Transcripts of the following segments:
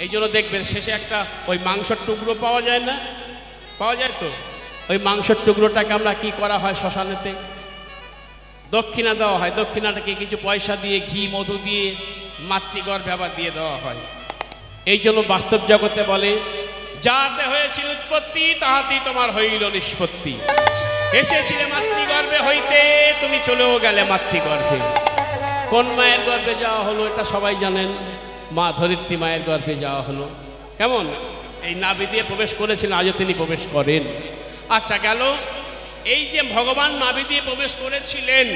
এই জন্য দেখবেন শেষে একটা ওই মাংসের টুকরো পাওয়া যায় না, পাওয়া যায় তো, ওই মাংসের টুকরোটাকে আমরা কি করা হয় শ্মশানেতে দক্ষিণা দেওয়া হয়, দক্ষিণাটাকে কিছু পয়সা দিয়ে ঘি মধু দিয়ে মাতৃগর্ভে আবার দিয়ে দেওয়া হয়। এই জন্য বাস্তব জগতে বলে যাতে হয়েছিল উৎপত্তি তাহাতেই তোমার হইল নিষ্পত্তি। এসেছিলে মাতৃগর্ভে হইতে, তুমি চলেও গেলে মাতৃগর্ভে। কোন মায়ের গর্ভে যাওয়া হলো এটা সবাই জানেন, মা ধরিত্রী মায়ের গর্ভে যাওয়া হলো। কেমন এই নাভি দিয়ে প্রবেশ করেছিলেন, আজও তিনি প্রবেশ করেন। আচ্ছা গেল, এই যে ভগবান নাভি দিয়ে প্রবেশ করেছিলেন,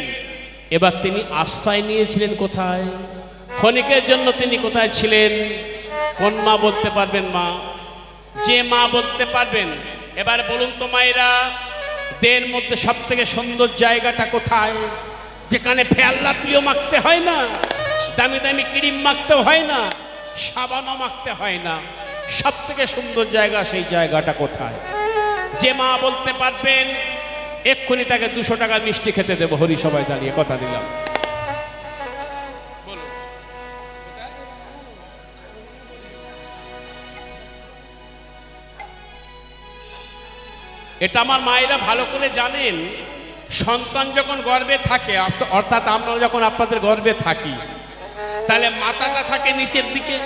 এবার তিনি আশ্রয় নিয়েছিলেন কোথায়? ক্ষণিকের জন্য তিনি কোথায় ছিলেন? কোন মা বলতে পারবেন? মা, যে মা বলতে পারবেন এবার বলুন তো মায়েরা, দেহের মধ্যে সব থেকে সুন্দর জায়গাটা কোথায়? যেখানে ফেয়ার লাভলিও মাখতে হয় না, দামি দামি ক্রিম মাখতেও হয় না, সাবানও মাখতে হয় না, সব থেকে সুন্দর জায়গা, সেই জায়গাটা কোথায়? যে মা বলতে পারবেন এক্ষুনি তাকে 200 টাকার মিষ্টি খেতে দেবো, হরি সবাই দাঁড়িয়ে, কথা দিলাম। এটা আমার মায়েরা ভালো করে জানেন। সন্তান যখন গর্ভে থাকে, অর্থাৎ আমরা যখন আপনাদের গর্ভে থাকি, তাহলে মাথাটা থাকে নিচের দিকে,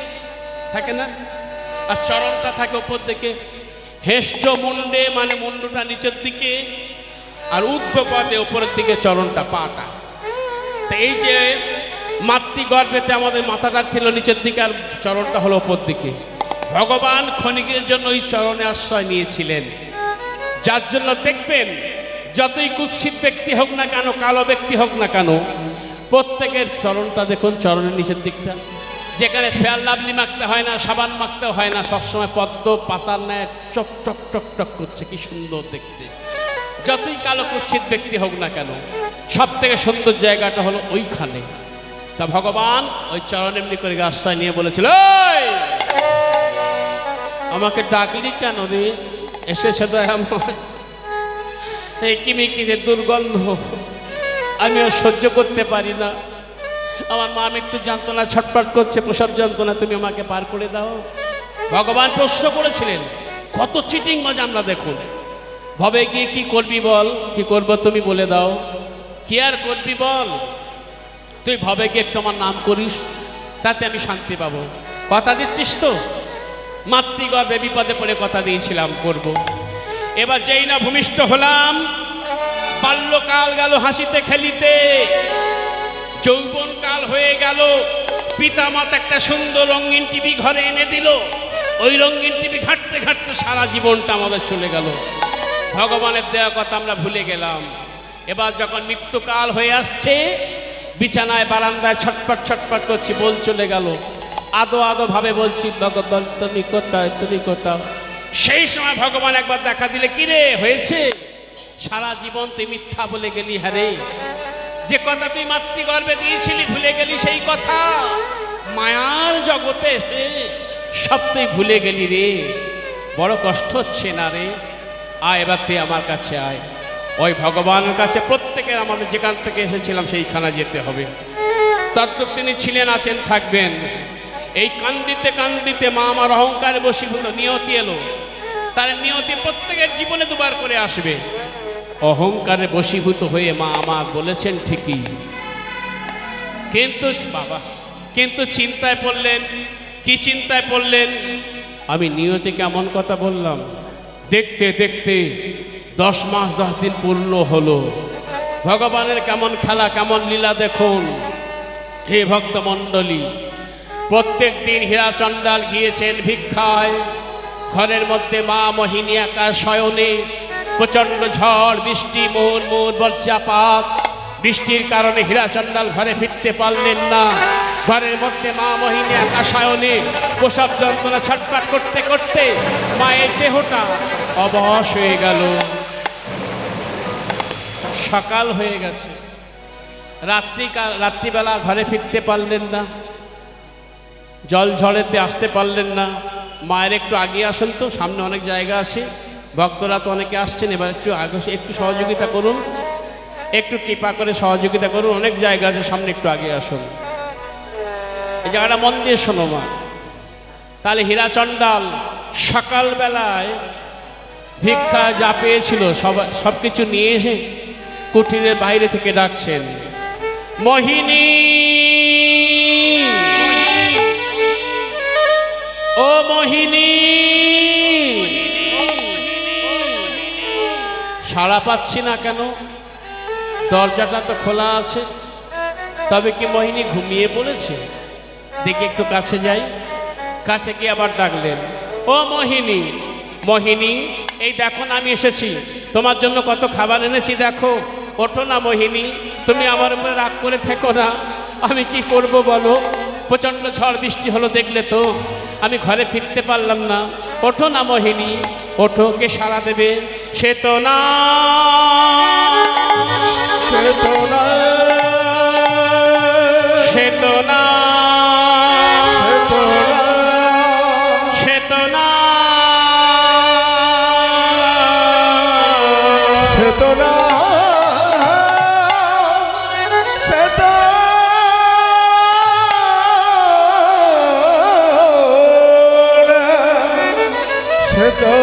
থাকে না? আর চরণটা থাকে উপর দিকে। হেষ্ট মুন্ডে মানে মুন্ডটা নিচের দিকে, আর ঊর্ধ্বপদে উপরের দিকে চরণটা, পাটা। তো এই যে মাতৃগর্ভেতে আমাদের মাথাটা ছিল নিচের দিকে আর চরণটা হলো উপর দিকে। ভগবান ক্ষণিকের জন্য ওই চরণে আশ্রয় নিয়েছিলেন, যার জন্য দেখবেন যতই কুৎসিত ব্যক্তি হোক না কেন, কালো ব্যক্তি হোক না কেন, প্রত্যেকের চরণটা দেখুন, চরণের নিচের দিকটা, যেখানে ফেয়ার লাভলি মাখতে হয় না, সাবান মাখতে হয় না, সবসময় পদ্ম পাতার ন্যায় চক টক টক টক করছে, কি সুন্দর দেখতে। যতই কালো কুৎসিত ব্যক্তি হোক না কেন, সব থেকে সুন্দর জায়গাটা হলো ওইখানে। তা ভগবান ওই চরণ এমনি করে আশ্রয় নিয়ে বলেছিল, আমাকে ডাকলি কেন রে? এসেছে তো এই কিমিকিতে দুর্গন্ধ, আমিও সহ্য করতে পারি না। আমার মা মৃত্যুর যন্ত্রণা ছটফট করছে, প্রসব যন্ত্রণা, তুমি আমাকে পার করে দাও। ভগবান প্রশ্ন করেছিলেন, কত চিটিং বাজ আমরা দেখুন। ভবে গিয়ে কি করবি বল, কি করব তুমি বলে দাও, কি আর করবি বল? তুই ভবে গিয়ে একটু আমার নাম করিস, তাতে আমি শান্তি পাবো। কথা দিচ্ছিস তো? মাতৃগর্ভে বিপদে পড়ে কথা দিয়েছিলাম করব। এবার যেই না ভূমিষ্ঠ হলাম, বাল্যকাল গেল হাসিতে খেলিতে, যৌবন কাল হয়ে গেল, পিতামাতা একটা সুন্দর রঙিন টিভি ঘরে এনে দিল। ওই রঙিন টিভি ঘাঁটতে ঘাঁটতে সারা জীবনটা আমাদের চলে গেল। ভগবানের দেওয়া কথা আমরা ভুলে গেলাম। এবার যখন মৃত্যুকাল হয়ে আসছে, বিছানায় বারান্দায় ছটপট ছটপট করছি, বল চলে গেল। আদো আদো ভাবে বলছি, ভগবান তুমি কোথায়, তুমি কোথাও। সেই সময় ভগবান একবার দেখা দিলে, কি রে হয়েছে? সারা জীবন তুই মিথ্যা বলে গেলি। হ্যারে, যে কথা তুই মাতৃগর্ভে দিয়েছিলি ভুলে গেলি, সেই কথা মায়ার জগতে সব তুই ভুলে গেলি রে। বড় কষ্ট হচ্ছে না রে? আয় এবার তুই আমার কাছে আয়। ওই ভগবানের কাছে প্রত্যেকের আমাদের যেখান থেকে এসেছিলাম সেইখানে যেতে হবে। তদ্রূপ তিনি ছিলেন, আছেন, থাকবেন। এই কান্দিতে কান্দিতে মা আমার অহংকারে বশীভূত, নিয়তি এলো। তার নিয়তি প্রত্যেকের জীবনে দুবার করে আসবে। অহংকারে বশীভূত হয়ে মা আমার বলেছেন ঠিকই, কিন্তু বাবা কিন্তু চিন্তায় পড়লেন। কি চিন্তায় পড়লেন? আমি নিয়তি কেমন কথা বললাম। দেখতে দেখতে 10 মাস 10 দিন পূর্ণ হলো। ভগবানের কেমন খেলা, কেমন লীলা দেখুন। হে ভক্তমণ্ডলী, প্রত্যেক দিন হীরাচণ্ডাল গিয়েছেন ভিক্ষায়। ঘরের মধ্যে মা মোহিনী একা শয়নে। প্রচণ্ড ঝড় বৃষ্টি, মোহর মোহর বজ্রাপাত। বৃষ্টির কারণে হীরাচণ্ডাল ঘরে ফিরতে পারলেন না। ঘরের মধ্যে মা মোহিনী একা শয়নে, প্রসব যন্ত্রণা ছটফট করতে করতে মায়ের দেহটা অবশ হয়ে গেল। সকাল হয়ে গেছে, রাত্রিবেলা ঘরে ফিরতে পারলেন না, জল ঝড়েতে আসতে পারলেন না। মায়ের একটু আগে আসুন তো, সামনে অনেক জায়গা আছে, ভক্তরা তো অনেকে আসছেন। এবার একটু আগে একটু সহযোগিতা করুন, একটু কৃপা করে সহযোগিতা করুন। অনেক জায়গা আছে, সামনে একটু আগে আসুন। এই জায়গাটা মন দিয়ে শোনো মা। তাহলে হীরা চণ্ডাল সকালবেলায় ভিক্ষা যা পেয়েছিল সব কিছু নিয়ে এসে কুঠিরের বাইরে থেকে ডাকছেন, মোহিনী, ও মোহিনী। সাড়া পাচ্ছি না কেন? দরজাটা তো খোলা আছে। তবে কি মোহিনী ঘুমিয়ে পড়েছে? দেখি একটু কাছে যাই। কাছে গিয়ে আবার ডাকলেন, ও মোহিনী, মোহিনী, এই দেখো না আমি এসেছি, তোমার জন্য কত খাবার এনেছি দেখো, ওঠো না মোহিনী, তুমি আমার উপরে রাগ করে থেকো না। আমি কি করব বলো, প্রচণ্ড ঝড় বৃষ্টি হলো দেখলে তো, আমি ঘরে ফিরতে পারলাম না। ওঠো না মোহিনী, ওঠো। কে সাড়া দেবে? সে তো না, সে তো না, সে তো না, সে তো না, সে তো না, সে তো না, সে তো না, সে তো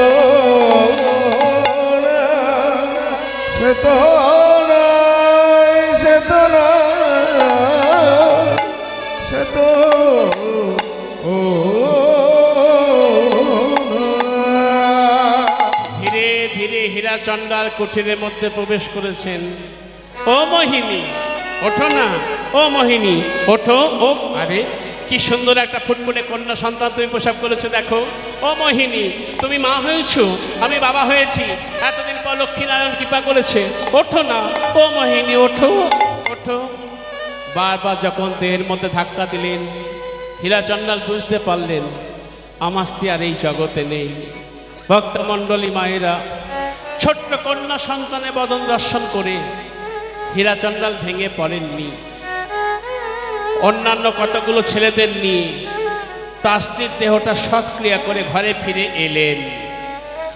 না, সে তো না, সে তো না, সে তো ও ধীরে ধীরে হীরা চণ্ডাল কুঠিরের মধ্যে প্রবেশ করেছেন। ও মোহিনী, ওঠো না, ও মোহিনী, ওঠো। ও আরে কি সুন্দর একটা ফুটফুটে কন্যা সন্তান তুমি প্রসব করেছো দেখো। ও মোহিনী, তুমি মা হয়েছো, আমি বাবা হয়েছি, এতদিন পর লক্ষ্মীনারায়ণ কৃপা করেছে, ওঠো না। ও মোহিনী, ওঠো, ওঠো। বারবার যখন দেহের মধ্যে ধাক্কা দিলেন, হীরা চণ্ডাল বুঝতে পারলেন আমার স্ত্রী আর এই জগতে নেই। ভক্তমণ্ডলী মায়েরা, ছোট্ট কন্যা সন্তানের বদন দর্শন করে হীরা চণ্ডাল ভেঙে পড়েননি। অন্যান্য কতগুলো ছেলেদের নিয়ে তার স্ত্রীর দেহটা সৎক্রিয়া করে ঘরে ফিরে এলেন।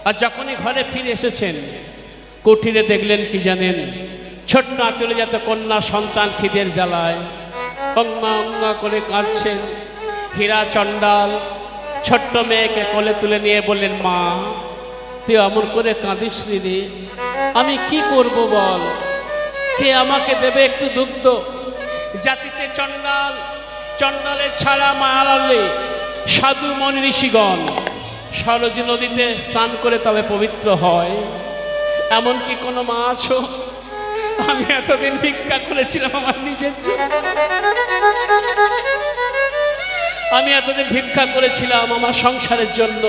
আর যখনই ঘরে ফিরে এসেছেন, কুঠিরে দেখলেন কি জানেন? ছোট্ট আঁচলে যাতে কন্যা সন্তান খিদের জ্বালায় অঙ্গা অঙ্গা করে কাঁদছেন। হীরা চণ্ডাল ছোট্ট মেয়েকে কোলে তুলে নিয়ে বললেন, মা তুই এমন করে কাঁদিস রে, আমি কি করব বল, কে আমাকে দেবে একটু দুগ্ধ? জাতিতে চণ্ডাল, চণ্ডালের ছাড়া মারালে সাধু মনি ঋষিগণ সরজ নদীতে স্নান করে তবে পবিত্র হয়। এমন কি কোনো মা আছো? আমি এতদিন ভিক্ষা করেছিলাম আমার নিজের জন্য, আমি এতদিন ভিক্ষা করেছিলাম আমার সংসারের জন্য,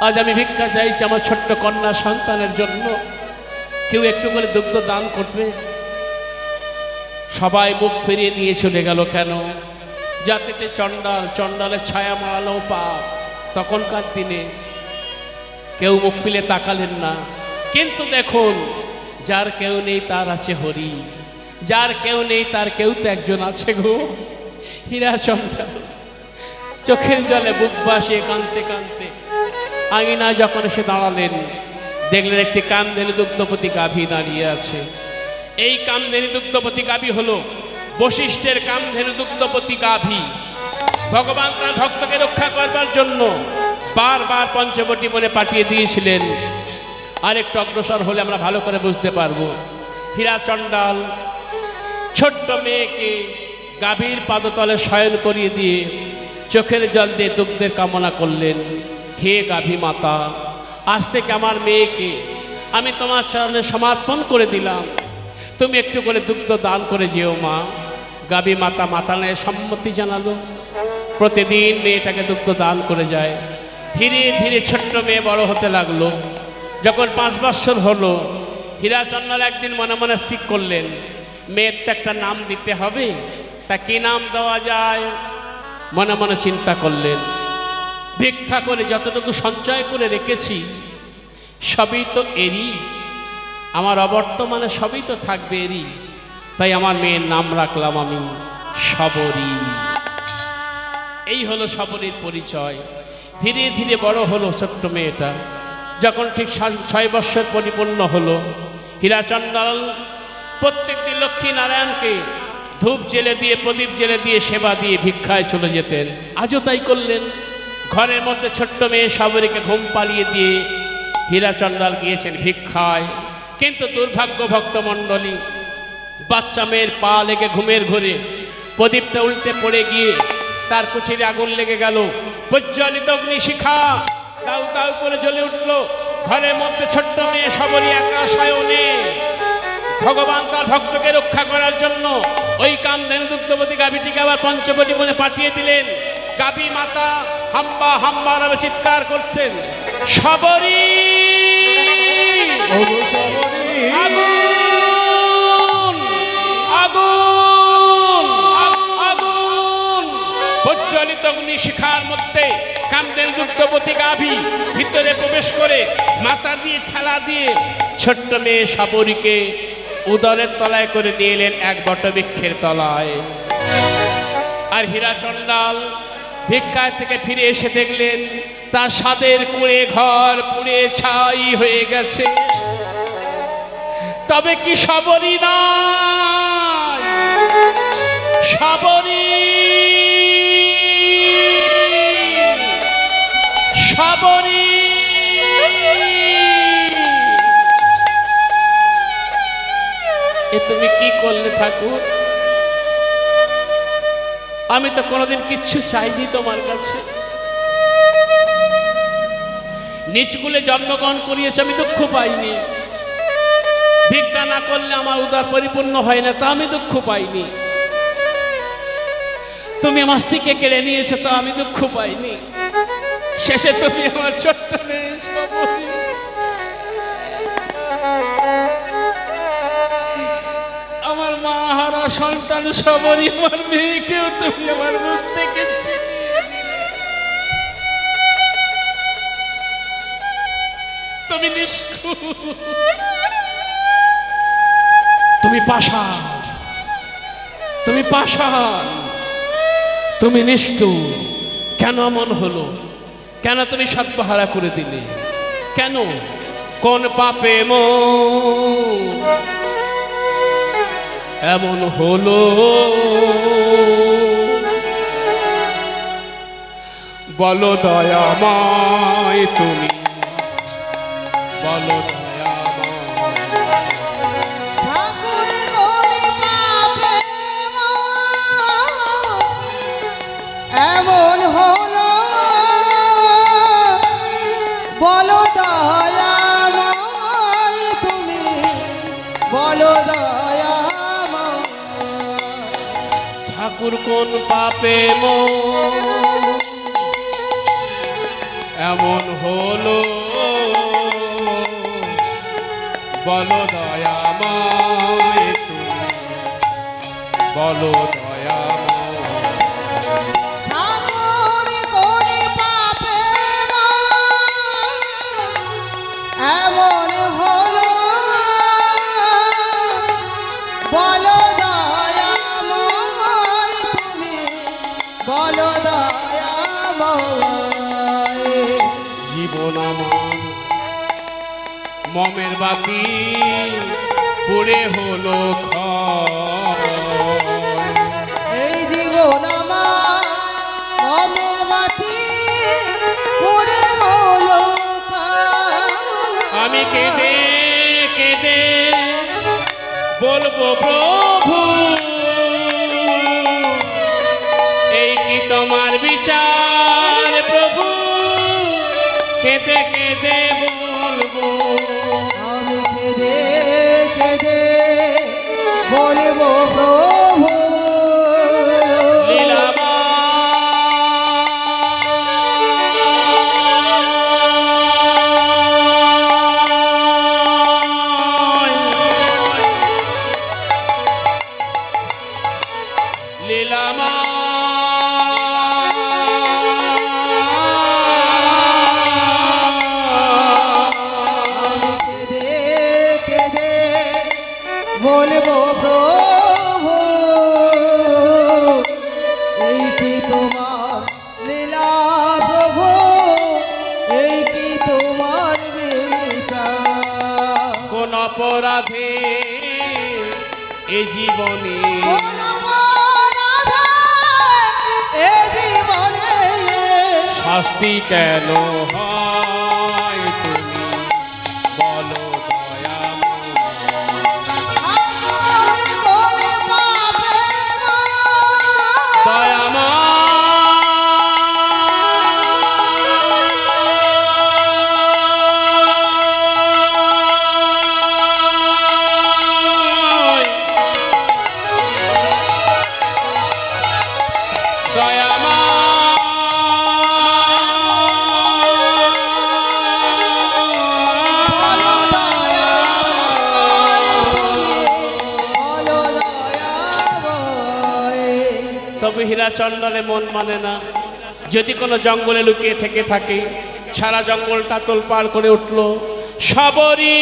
আজ আমি ভিক্ষা চাইছি আমার ছোট্ট কন্যা সন্তানের জন্য, কেউ একটু করে দুগ্ধ দান করবে? সবাই মুখ ফিরিয়ে নিয়ে চলে গেল। কেন? জাতিতে চণ্ডাল, চণ্ডালের ছায়া মারালো পাপ। তখনকার দিনে কেউ মুখ ফিরে তাকালেন না। কিন্তু দেখুন, যার কেউ নেই তার আছে হরি, যার কেউ নেই তার কেউ তো একজন আছে গো। হীরা চণ্ডাল চোখের জলে বুক ভাসিয়ে কাঁদতে কাঁদতে আঙিনায় যখন এসে দাঁড়ালেন, দেখলেন একটি কামধেনু দুগ্ধবতী গাভী দাঁড়িয়ে আছে। এই কামধেনু দুগ্ধবতী গাভী হলো বশিষ্ঠের কামধেনু দুগ্ধবতী গাভী। ভগবান তার ভক্তকে রক্ষা করবার জন্য বারবার পঞ্চবটী বলে পাঠিয়ে দিয়েছিলেন। আরেকটু অগ্রসর হলে আমরা ভালো করে বুঝতে পারবো। হীরা চণ্ডাল ছোট্ট মেয়েকে গাভীর পাদতলে শয়ন করিয়ে দিয়ে চোখের জল দিয়ে দুগ্ধের কামনা করলেন। হে গাভী মাতা, আজ থেকে আমার মেয়েকে আমি তোমার চরণে সমর্পণ করে দিলাম, তুমি একটু করে দুগ্ধ দান করে যেও মা। গাভী মাতা মাতানের সম্মতি জানালো। প্রতিদিন মেয়েটাকে দুগ্ধ দান করে যায়। ধীরে ধীরে ছোট্ট মেয়ে বড় হতে লাগলো। যখন 5 বৎসর হলো, হীরা চণ্ডাল একদিন মনে মনে স্থির করলেন মেয়ের তো একটা নাম দিতে হবে, তা কি নাম দেওয়া যায়? মনে মনে চিন্তা করলেন, ভিক্ষা করে যতটুকু সঞ্চয় করে রেখেছি সবই তো এরই, আমার অবর্তমানে সবই তো থাকবে এরই, তাই আমার মেয়ের নাম রাখলাম আমি শবরী। এই হলো শবরীর পরিচয়। ধীরে ধীরে বড় হলো ছোট্ট মেয়েটা। যখন ঠিক 6 বৎসর পরিপূর্ণ হলো, হীরা চণ্ডাল প্রত্যেকটি লক্ষ্মী নারায়ণকে ধূপ জেলে দিয়ে, প্রদীপ জেলে দিয়ে, সেবা দিয়ে ভিক্ষায় চলে যেতেন। আজও তাই করলেন। ঘরের মধ্যে ছোট্ট মেয়ে সাবরীকে ঘুম পালিয়ে দিয়ে হীরাচন্দাল গিয়েছেন ভিক্ষায়। কিন্তু দুর্ভাগ্য ভক্তমণ্ডলী, বাচ্চা মেয়ের পা লেগে ঘুমের ঘোরে প্রদীপটা উল্টে পড়ে গিয়ে তার কুঠিরে আগুন লেগে গেল। প্রজ্বলিত অগ্নিশিখা দাউ দাউ করে জ্বলে উঠল। ঘরের মধ্যে ছোট্ট মেয়ে সাবরী একা শয়নে। ভগবান তার ভক্তকে রক্ষা করার জন্য ওই কামধেনু দুগ্ধবতী গাভীটিকে আবার পঞ্চবটি বনে পাঠিয়ে দিলেন। গাভী মাতা হাম্বা হাম্বা নামে চিৎকার করছেন, সাবরী আগুন আগুন আগুন। প্রজ্বলিত অগ্নিশিখার মধ্যে কামধেনু দুগ্ধবতী গাভী ভিতরে প্রবেশ করে মাথা দিয়ে ঠেলা দিয়ে ছোট্ট মেয়ে সাবরীকে উদরের তলায় করে নিয়ে এলেন এক বটবৃক্ষের তলায়। আর হীরাচন্দাল ভিক্ষায় থেকে ফিরে এসে দেখলেন তার সাদের কুঁড়ে ঘর পুড়ে ছাই হয়ে গেছে। তবে কি সাবরী নাই? সাবরী সাবরী এ তুমি কি করলে ঠাকুর? আমি তো কোনোদিন কিচ্ছু চাইনি তোমার কাছে। নিচকুলে জন্মগ্রহণ করিয়েছে, আমি দুঃখ পাইনি। ভিক্ষা না করলে আমার উদর পরিপূর্ণ হয় না, তা আমি দুঃখ পাইনি। তুমি আমার স্ত্রীকে কেড়ে নিয়েছো, তো আমি দুঃখ পাইনি। শেষে তুমি আমার ছোট্ট মেয়ে সাবরী, আমার মা হারা সন্তান সাবরী, আমার মেয়েকেও তুমি আমার মুখ থেকে ছিনিয়ে দিলে। তুমি নিষ্ঠুর, তুমি পাষাণ, তুমি পাষাণ, তুমি নিষ্ঠুর। কেন এমন হলো? কেন তুমি সর্বহারা করে দিলে? কেন? কোন পাপে মন এমন হলো? বলো দয়াময় তুমি, বলো এমন হলো, বলো দয়াময় তুমি, বলো দয়াময়। ঠাকুর কোন পাপে মন এমন হলো, বলো দয়াময় তুমি, বলো দয়াময়। এমন হলো, বলো দয়াময় তুমি, বলো দয়াময়। জীবন আমার মমের বাতি পুড়ে হলো ক্ষয়। এই জীবন আমার মমের বাতি পুড়ে হলো ক্ষয়। আমি কেঁদে কেঁদে বলবো প্রভু, এই কি তোমার বিচার প্রভু? কেঁদে কেঁদে বলবো, আমি কেঁদে কেঁদে বলবো প্রভু, লীলাময় বলবো প্রভু, এই কি তোমার লীলা প্রভু, এই কি তোমার বিচার? কোন অপরাধে এ জীবনে কোন অপরাধে এ জীবনে শাস্তি কেন হয় তুমি বলো তবে হীরা চণ্ডালে মন মানে না। যদি কোনো জঙ্গলে লুকিয়ে থেকে থাকে, সারা জঙ্গলটা তোলপাড় করে উঠল, শবরী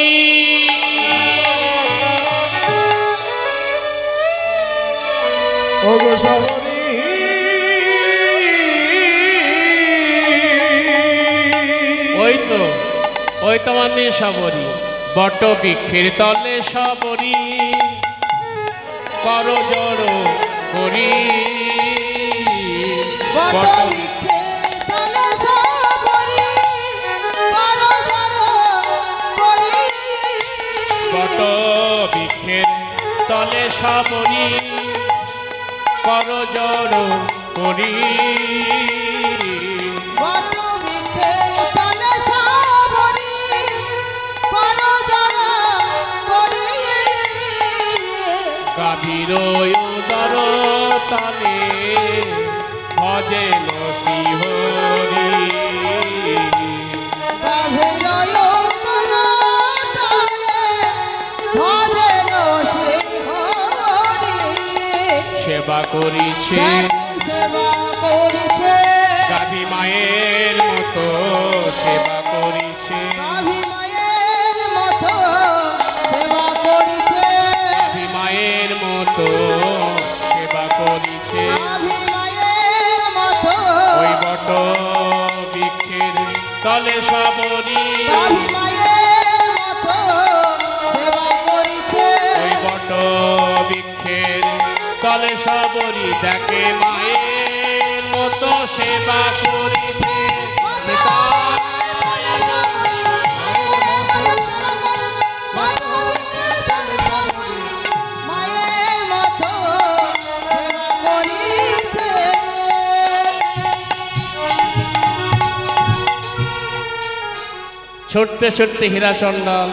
ওগো শবরী ওই তো মানে শবরী, বট বৃক্ষের তলে শবরী কর জড়ো করি, বট বৃক্ষের তলে শবরী কর জড়ো করি, বট বৃক্ষের তলে শবরী কর জড়ো করি, বট বৃক্ষের তলে শবরী কর জড়ো করি, গাভীর উদর তলে ভজেন শ্রীহরি, গাভীর উদর তলে ভজেন শ্রীহরি, সেবা করিছে সেবা করিছে, গাভী মায়ের মতো সেবা করিছে, গাভী মায়ের মতো সেবা করিছে, গাভী মায়ের মতো সেবা করিছে, গাভী মায়ের মতো ওই বট বৃক্ষের তলে শবরী, গাভী মায়ের মতো সেবা করিছে, ওই বট বৃক্ষের তলে শবরী দেখে মায়ের মতো সেবা করিছে, মায়ের মতো সেবা করিছে। ছুটতে ছুটতে হীরা চণ্ডাল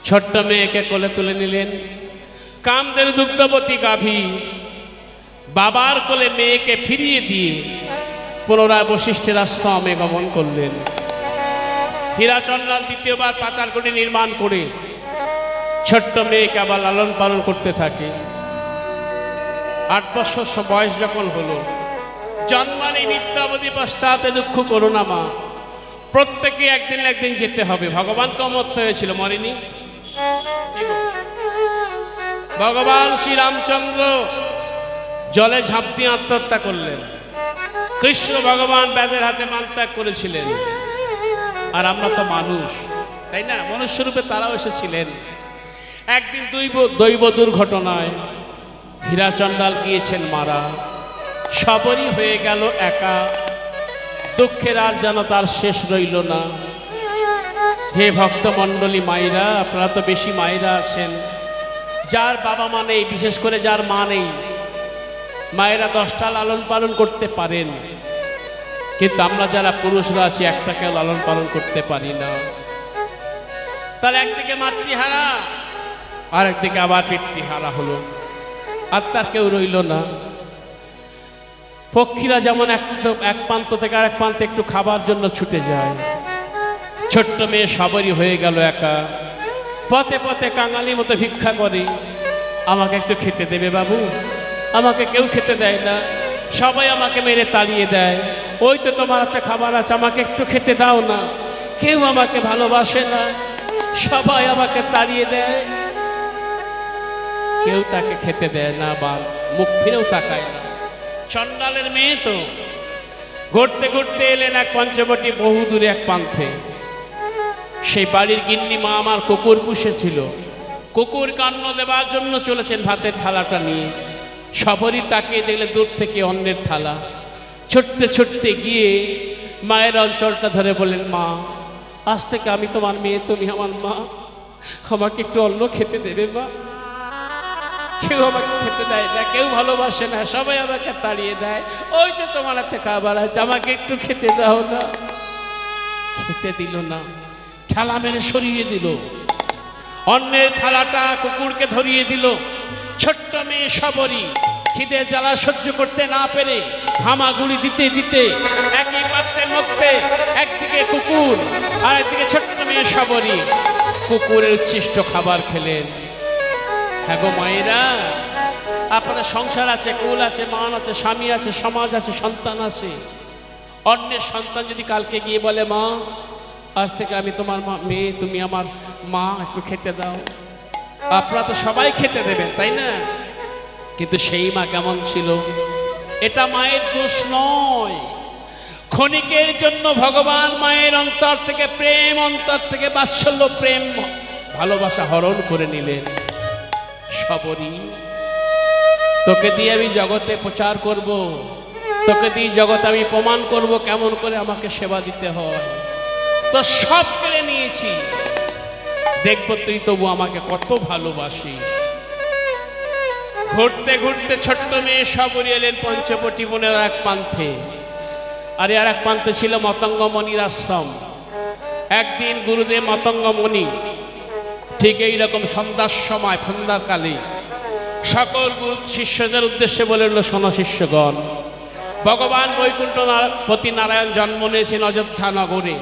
ছোট্ট মেয়েকে কোলে তুলে নিলেন। কামদের দুগ্ধবতী গাভী বাবার কোলে মেয়েকে ফিরিয়ে দিয়ে পুনরায় বশিষ্ঠের আশ্রমে গমন করলেন। হীরা চণ্ডাল দ্বিতীয়বার পাতালকুটি নির্মাণ করে ছোট্ট মেয়েকে আবার লালন পালন করতে থাকে। 8 বছর বয়স যখন হলো, জন্মানি মৃত্যুবধি পশ্চাতে দুঃখ করো না মা, প্রত্যেকে একদিন একদিন যেতে হবে। ভগবান কমর্ত হয়েছিল, মরেনি। ভগবান শ্রীরামচন্দ্র জলে ঝাঁপ দিয়ে আত্মহত্যা করলেন। কৃষ্ণ ভগবান ব্যাধের হাতে মানত্যাগ করেছিলেন। আর আমরা তো মানুষ, তাই না? মনুষ্যরূপে তারাও এসেছিলেন। একদিন দৈব দুর্ঘটনায় হীরা চণ্ডাল গিয়েছেন মারা, শবরী হয়ে গেল একা। দুঃখের আর যেন তার শেষ রইল না। হে ভক্তমণ্ডলী মায়েরা, আপনারা তো বেশি মায়েরা আছেন, যার বাবা মা নেই, বিশেষ করে যার মা নেই, মায়েরা 10টা লালন পালন করতে পারেন, কিন্তু আমরা যারা পুরুষরা আছি একটাকেও লালন পালন করতে পারি না। তাহলে একদিকে মাতৃহারা, আর একদিকে আবার পিতৃহারা হলো, আর তার কেউ রইল না। পক্ষীরা যেমন এক প্রান্ত থেকে আর এক প্রান্তে একটু খাবার জন্য ছুটে যায়, ছোট্ট মেয়ে শবরী হয়ে গেল একা। পথে পথে কাঙালির মতো ভিক্ষা করে, আমাকে একটু খেতে দেবে বাবু? আমাকে কেউ খেতে দেয় না, সবাই আমাকে মেরে তাড়িয়ে দেয়। ওই তো তোমার হাতে খাবার আছে, আমাকে একটু খেতে দাও না। কেউ আমাকে ভালোবাসে না, সবাই আমাকে তাড়িয়ে দেয়, কেউ তাকে খেতে দেয় না বা মুখ ফিরেও তাকায় না। চণ্ডালের মেয়ে তো। ঘুরতে ঘুরতে এলেন এক পঞ্চবটী বহু দূরে এক পান্থে। সেই বাড়ির গিন্নি মা আমার কুকুর পুষেছিল, কুকুর কান্ন দেবার জন্য চলেছেন ভাতের থালাটা নিয়ে। শবরী তাকিয়ে দেখলে দূর থেকে অন্যের থালা, ছুটতে ছুটতে গিয়ে মায়ের অঞ্চলটা ধরে বললেন, মা আজ থেকে আমি তোমার মেয়ে, তুমি আমার মা, আমাকে একটু অন্ন খেতে দেবে মা। কেউ আমাকে খেতে দেয় না, কেউ ভালোবাসে না, সবাই আমাকে তাড়িয়ে দেয়। ওই যে তোমার হাতে খাবার আছে, আমাকে একটু খেতে দাও না। খেতে দিল না, ঠেলা মেরে সরিয়ে দিল, অন্যের থালাটা কুকুরকে ধরিয়ে দিল। ছোট্ট মেয়ে শবরী খিদে জ্বালা সহ্য করতে না পেরে হামাগুড়ি দিতে দিতে একই পাত্রের মধ্যে একদিকে কুকুর আর একদিকে ছোট্ট মেয়ে শবরী কুকুরের উচ্ছিষ্ট খাবার খেলেন। হ্যাঁ গো মায়েরা, আপনাদের সংসার আছে, কুল আছে, মান আছে, স্বামী আছে, সমাজ আছে, সন্তান আছে। অন্যের সন্তান যদি কালকে গিয়ে বলে, মা আজ থেকে আমি তোমার মেয়ে, তুমি আমার মা, একটু খেতে দাও, আপনারা তো সবাই খেতে দেবেন, তাই না? কিন্তু সেই মা কেমন ছিল? এটা মায়ের দোষ নয়। ক্ষণিকের জন্য ভগবান মায়ের অন্তর থেকে প্রেম, অন্তর থেকে বাৎসল্য, প্রেম, ভালোবাসা হরণ করে নিলেন। শবরী, তোকে দিয়ে আমি জগতে প্রচার করব, তোকে দিয়ে জগতে আমি প্রমাণ করব কেমন করে আমাকে সেবা দিতে হয়। তো সব কেড়ে নিয়েছি, দেখব তুই তবু আমাকে কত ভালোবাসিস। ঘুরতে ঘুরতে ছোট্ট মেয়ে শবরী এলেন পঞ্চবটী বনের এক প্রান্তে, আর আর এক প্রান্তে ছিল মতঙ্গমণির আশ্রম। একদিন গুরুদেব মতঙ্গমণি ঠিক এইরকম সন্ধ্যার সময়, সন্ধ্যার কালে সকল শিষ্যদের উদ্দেশ্যে বলল, শোনো শিষ্যগণ, ভগবান বৈকুণ্ঠপতি নারায়ণ জন্ম নিয়েছেন অযোধ্যা নগরে।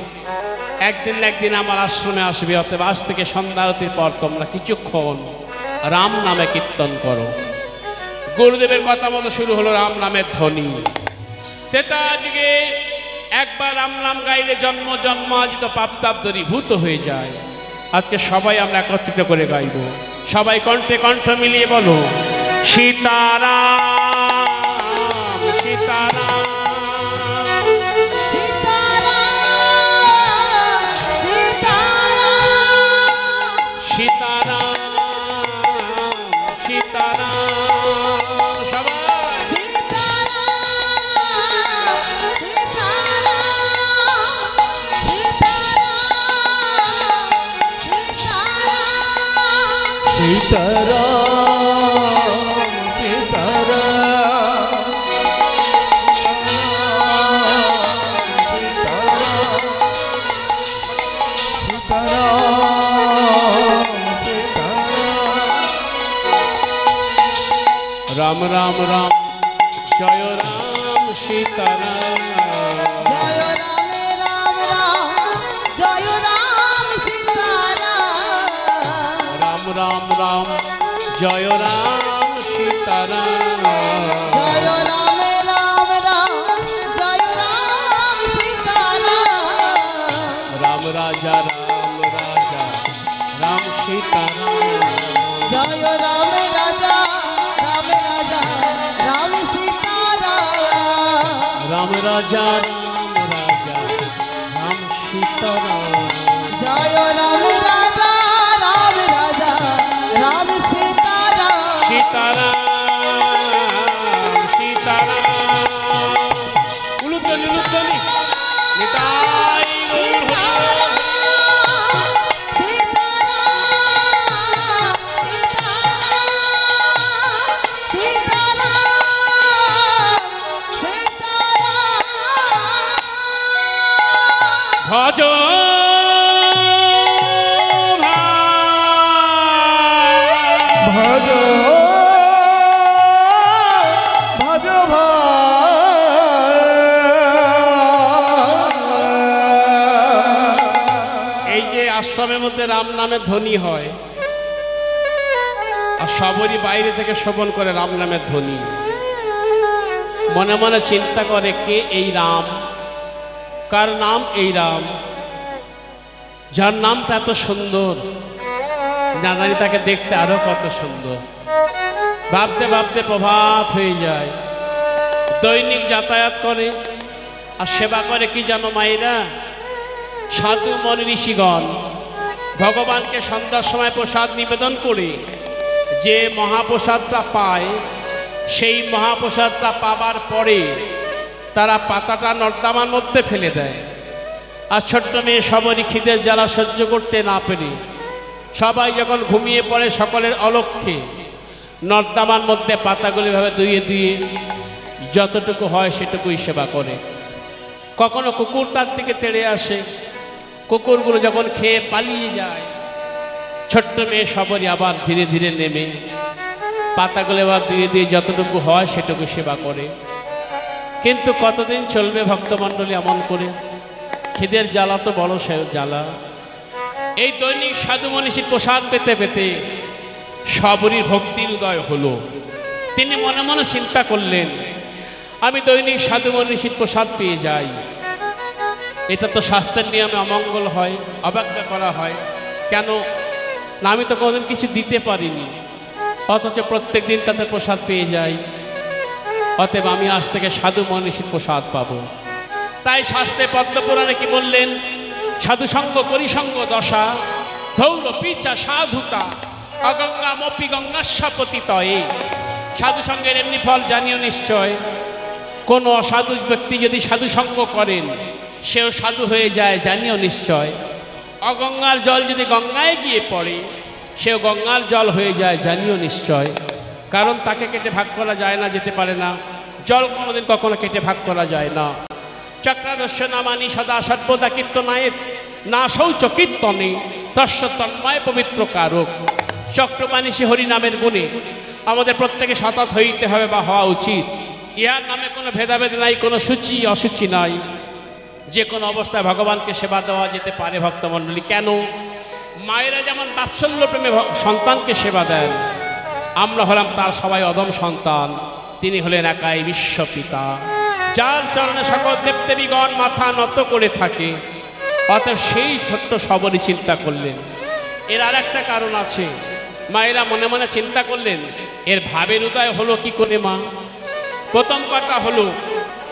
একদিন না একদিন আমার আশ্রমে আসবে, অতএব আজ থেকে সন্ধ্যা আরতির পর তোমরা কিছুক্ষণ রাম নামে কীর্তন করো। গুরুদেবের কথা মতো শুরু হলো রাম নামের ধ্বনি। তেতা যুগে একবার রাম নাম গাইলে জন্ম জন্মাজিত পাপ তাপ দূরীভূত হয়ে যায়। আজকে সবাই আমরা একত্রিত করে গাইব, সবাই কণ্ঠে কণ্ঠ মিলিয়ে বলো, সীতারাম সীতারাম সীতারাম সীতারাম, সবাই সীতারাম সীতারাম রাম রাম রাম জয় রাম সীতারাম, জয় রামে রাম রাম, জয় রাম সীতারাম। রাম রাম রাম জয় রাম সীতারাম, জয় রামে রাম রাম, জয় রাম সীতারাম। রাম রাজা রাম সীতারাম, জয় রামে রাজা, রামে রাজা, রাম সীতারাম। রাম রাজা রাম সীতারাম, জয় রামে রাজা, রামে রাজা, রাম সীতারাম। সীতারাম সীতারাম, উলুধ্বনি উলুধ্বনি, নিতাই গৌর হরি। ভজ ভজ ভজ এই যে আশ্রমের মধ্যে রাম নামের ধ্বনি হয়, আর সবরই বাইরে থেকে শ্রবণ করে রাম নামের ধ্বনি, মনে মনে চিন্তা করে কে এই রাম, কার নাম এই রাম, যার নামটা এত সুন্দর, না জানি তাকে দেখতে আরো কত সুন্দর। ভাবতে ভাবতে প্রভাত হয়ে যায়। দৈনিক যাতায়াত করে আর সেবা করে কি জানো মায়েরা? সাধু মনি ঋষিগণ ভগবানকে সন্ধ্যার সময় প্রসাদ নিবেদন করে যে মহাপ্রসাদটা পায়, সেই মহাপ্রসাদটা পাবার পরে তারা পাতাটা নর্দমার মধ্যে ফেলে দেয়। আর ছোট্ট মেয়ে সবারই খিদের জ্বালা সহ্য করতে না পেরে সবাই যখন ঘুমিয়ে পড়ে সকলের অলক্ষ্যে নর্দমার মধ্যে পাতাগুলি ভাবে ধুয়ে ধুয়ে যতটুকু হয় সেটুকুই সেবা করে। কখনো কুকুর তার থেকে তেড়ে আসে, কুকুরগুলো যখন খেয়ে পালিয়ে যায়, ছোট্ট মেয়ে সবারই আবার ধীরে ধীরে নেমে পাতাগুলো আবার ধুয়ে দিয়ে যতটুকু হয় সেটুকু সেবা করে। কিন্তু কতদিন চলবে ভক্তমণ্ডলী এমন করে? খিদের জ্বালা তো বড় সে জ্বালা। এই দৈনিক সাধু মনীষীর প্রসাদ পেতে পেতে সবরই ভক্তির উদয় হলো। তিনি মনে মনে চিন্তা করলেন, আমি দৈনিক সাধু মনীষীর প্রসাদ পেয়ে যাই, এটা তো শাস্ত্রের নিয়মে অমঙ্গল হয়, অবজ্ঞা করা হয়। কেন না, আমি তো কোনোদিন কিছু দিতে পারিনি, অথচ প্রত্যেক দিন তাদের প্রসাদ পেয়ে যাই। অতএব আমি আজ থেকে সাধু মনীষীর প্রসাদ পাবো। তাই শাস্ত্রে পদ্মপুরাণে কি বললেন? সাধুসঙ্গ করিসঙ্গ দশা ধৌর পিচা সাধুতা অগঙ্গা মপি গঙ্গাস্বাপতি তয়ে। সাধুসঙ্গের এমনি ফল জানিও নিশ্চয়, কোনো অসাধু ব্যক্তি যদি সাধুসঙ্গ করেন সেও সাধু হয়ে যায় জানিও নিশ্চয়। অগঙ্গার জল যদি গঙ্গায় গিয়ে পড়ে সেও গঙ্গার জল হয়ে যায় জানিও নিশ্চয়। কারণ তাকে কেটে ভাগ করা যায় না, যেতে পারে না। জল কোনোদিন কখনো কেটে ভাগ করা যায় না। চক্রাদর্শ নামানি সদা সর্বদা কীর্তনায় না শৌচ কীর্তনে তস্য তন্ময় পবিত্র কারক। চক্রমানিষী হরিনামের গুণে আমাদের প্রত্যেকে সতত হইতে হবে বা হওয়া উচিত। ইহার নামে কোনো ভেদাভেদ নাই, কোনো সূচি অসুচি নাই। যে কোনো অবস্থায় ভগবানকে সেবা দেওয়া যেতে পারে ভক্তমণ্ডলী। কেন? মায়েরা যেমন বাৎসল্য প্রেমে সন্তানকে সেবা দেন, আমরা হলাম তার সবাই অদম সন্তান। তিনি হলেন একাই বিশ্বপিতা, যার চরণে সকল দেবদেবীগণ মাথা নত করে থাকে। অতএব সেই ছোট্ট সবরই চিন্তা করলেন। এর আর একটা কারণ আছে। মায়েরা মনে মনে চিন্তা করলেন, এর ভাবের উদয় হলো কি করে মা? প্রথম কথা হলো,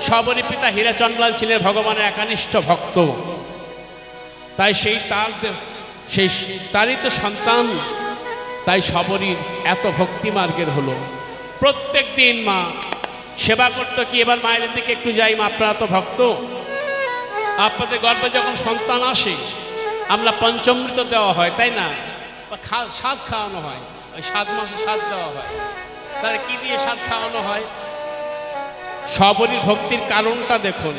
সবরী পিতা হীরাচন্দ্রলাল ছিলেন ভগবানের একানিষ্ঠ ভক্ত। তাই তারই তো সন্তান, তাই সবরীর এত ভক্তি মার্গের হলো। প্রত্যেক দিন মা সেবা করতো কি? এবার মায়েদের দিকে একটু যাই। মা, আপনারা তো ভক্ত, আপনাদের গর্ভে যখন সন্তান আসে আমরা পঞ্চমৃত দেওয়া হয়, তাই না? স্বাদ খাওয়ানো হয়, ওই 7 মাসে স্বাদ দেওয়া হয়। তাহলে কি দিয়ে স্বাদ খাওয়ানো হয়? সবরীর ভক্তির কারণটা দেখুন।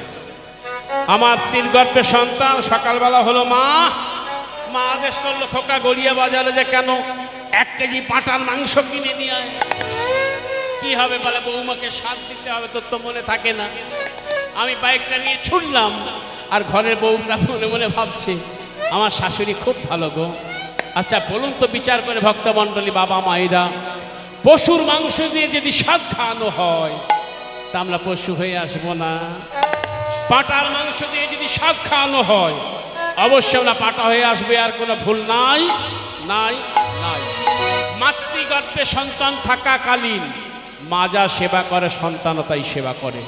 আমার স্ত্রীর গর্ভে সন্তান, সকালবেলা হলো মা মা আদেশ করলো, খোকা গড়িয়া বাজারে যে কেন 1 কেজি পাঁঠার মাংস কিনে নিয়ে আয়। কি হবে বলে, বৌমাকে স্বাদ দিতে হবে, তোর তো মনে থাকে না। আমি বাইকটা নিয়ে ছুটলাম, আর ঘরের বউটা মনে মনে ভাবছে, আমার শাশুড়ি খুব ভালো গো। আচ্ছা বলুন তো, বিচার করে ভক্তমণ্ডলী, বাবা মায়েরা, পশুর মাংস দিয়ে যদি স্বাদ খাওয়ানো হয় তা আমরা পশু হয়ে আসবো না? পাঁঠার মাংস দিয়ে যদি স্বাদ খাওয়ানো হয় অবশ্যই আমরা পাঁঠা হয়ে আসবে, আর কোনো ভুল নাই নাই নাই। মাতৃগর্ভে সন্তান থাকাকালীন মা যা সেবা করে সন্তানও তাই সেবা করে,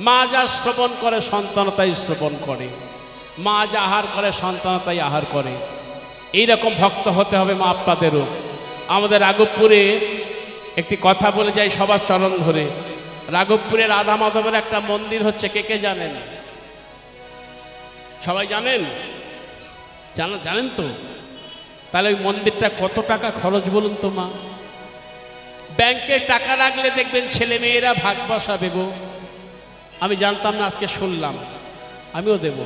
মা যা শ্রবণ করে সন্তানও তাই শ্রবণ করে, মা যা আহার করে সন্তানও তাই আহার করে। এইরকম ভক্ত হতে হবে মা আপনাদেরও। আমাদের রাঘবপুরে একটি কথা বলে যাই সবার চরণ ধরে। রাঘবপুরে রাধা মাধবের একটা মন্দির হচ্ছে, কে কে জানেন? সবাই জানেন? জানেন তো? তাহলে ওই মন্দিরটা কত টাকা খরচ বলুন তো মা? ব্যাংকে টাকা রাখলে দেখবেন ছেলে মেয়েরা ভাগ বসাবে গো। আমি জানতাম না, আজকে শুনলাম। আমিও দেব।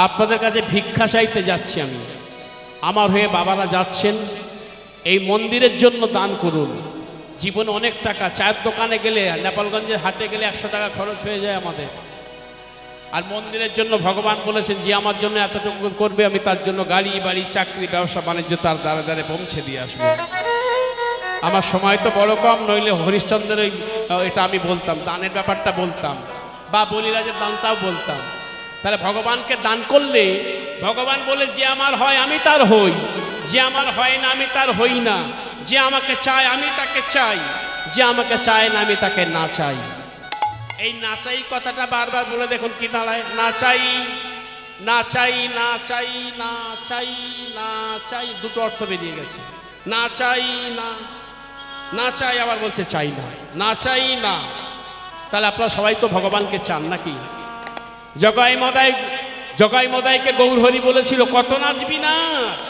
আপনাদের কাছে ভিক্ষা চাইতে যাচ্ছি আমি, আমার হয়ে বাবারা যাচ্ছেন, এই মন্দিরের জন্য দান করুন। জীবনে অনেক টাকা, চায়ের দোকানে গেলে, নেপালগঞ্জের হাটে গেলে 100 টাকা খরচ হয়ে যায় আমাদের। আর মন্দিরের জন্য ভগবান বলেছেন, যে আমার জন্য এতটুকু করবে আমি তার জন্য গাড়ি বাড়ি চাকরি ব্যবসা বাণিজ্য তার দ্বারে দ্বারে পৌঁছে দিয়ে আসবো। আমার সময় তো বড় কম, নইলে হরিশ্চন্দ্রের এটা আমি বলতাম, দানের ব্যাপারটা বলতাম, বা বলিরাজের দানটাও বলতাম। তাহলে ভগবানকে দান করলে ভগবান বলে, যে আমার হয় আমি তার হই, যে আমার হয় না আমি তার হই না, যে আমাকে চায় আমি তাকে চাই, যে আমাকে চায় না আমি তাকে না চাই। এই না চাই কথাটা বারবার বলে দেখুন কি দাঁড়ায়। না চাই না চাই না চাই না চাই না চাই, দুটো অর্থ বেরিয়ে গেছে। না চাই না, না চাই আবার বলছে চাই না, না চাই না। তাহলে আপনারা সবাই তো ভগবানকে চান নাকি? জগাই মদাইকে গৌর হরি বলেছিল, কত নাচবি নাচ,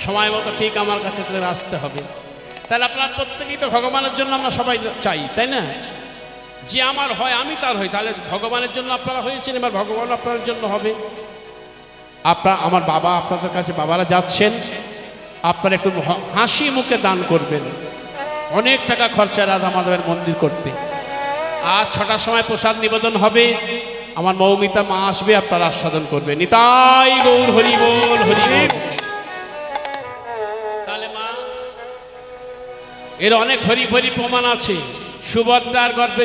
সময় মতো ঠিক আমার কাছে তোদের আসতে হবে। তাহলে আপনার প্রত্যেকেই তো ভগবানের জন্য আমরা সবাই চাই, তাই না? যে আমার হয় আমি তার হই, তাহলে ভগবানের জন্য আপনারা হয়েছেন, এবার ভগবান আপনার জন্য হবে। আমার বাবা আপনাদের কাছে, বাবারা যাচ্ছেন, আপনারা একটু হাসি মুখে দান করবেন। অনেক টাকা খরচা রাধা মাধবের মন্দির করতে। আর 6টার সময় প্রসাদ নিবেদন হবে, আমার মৌমিতা মা আসবে, আপনারা আস্বাদন করবেন। নিতাই গৌর হরি বল, হরি বল। তাহলে মা, এর অনেক হরি হরি প্রমাণ আছে। সুভদ্রার গর্ভে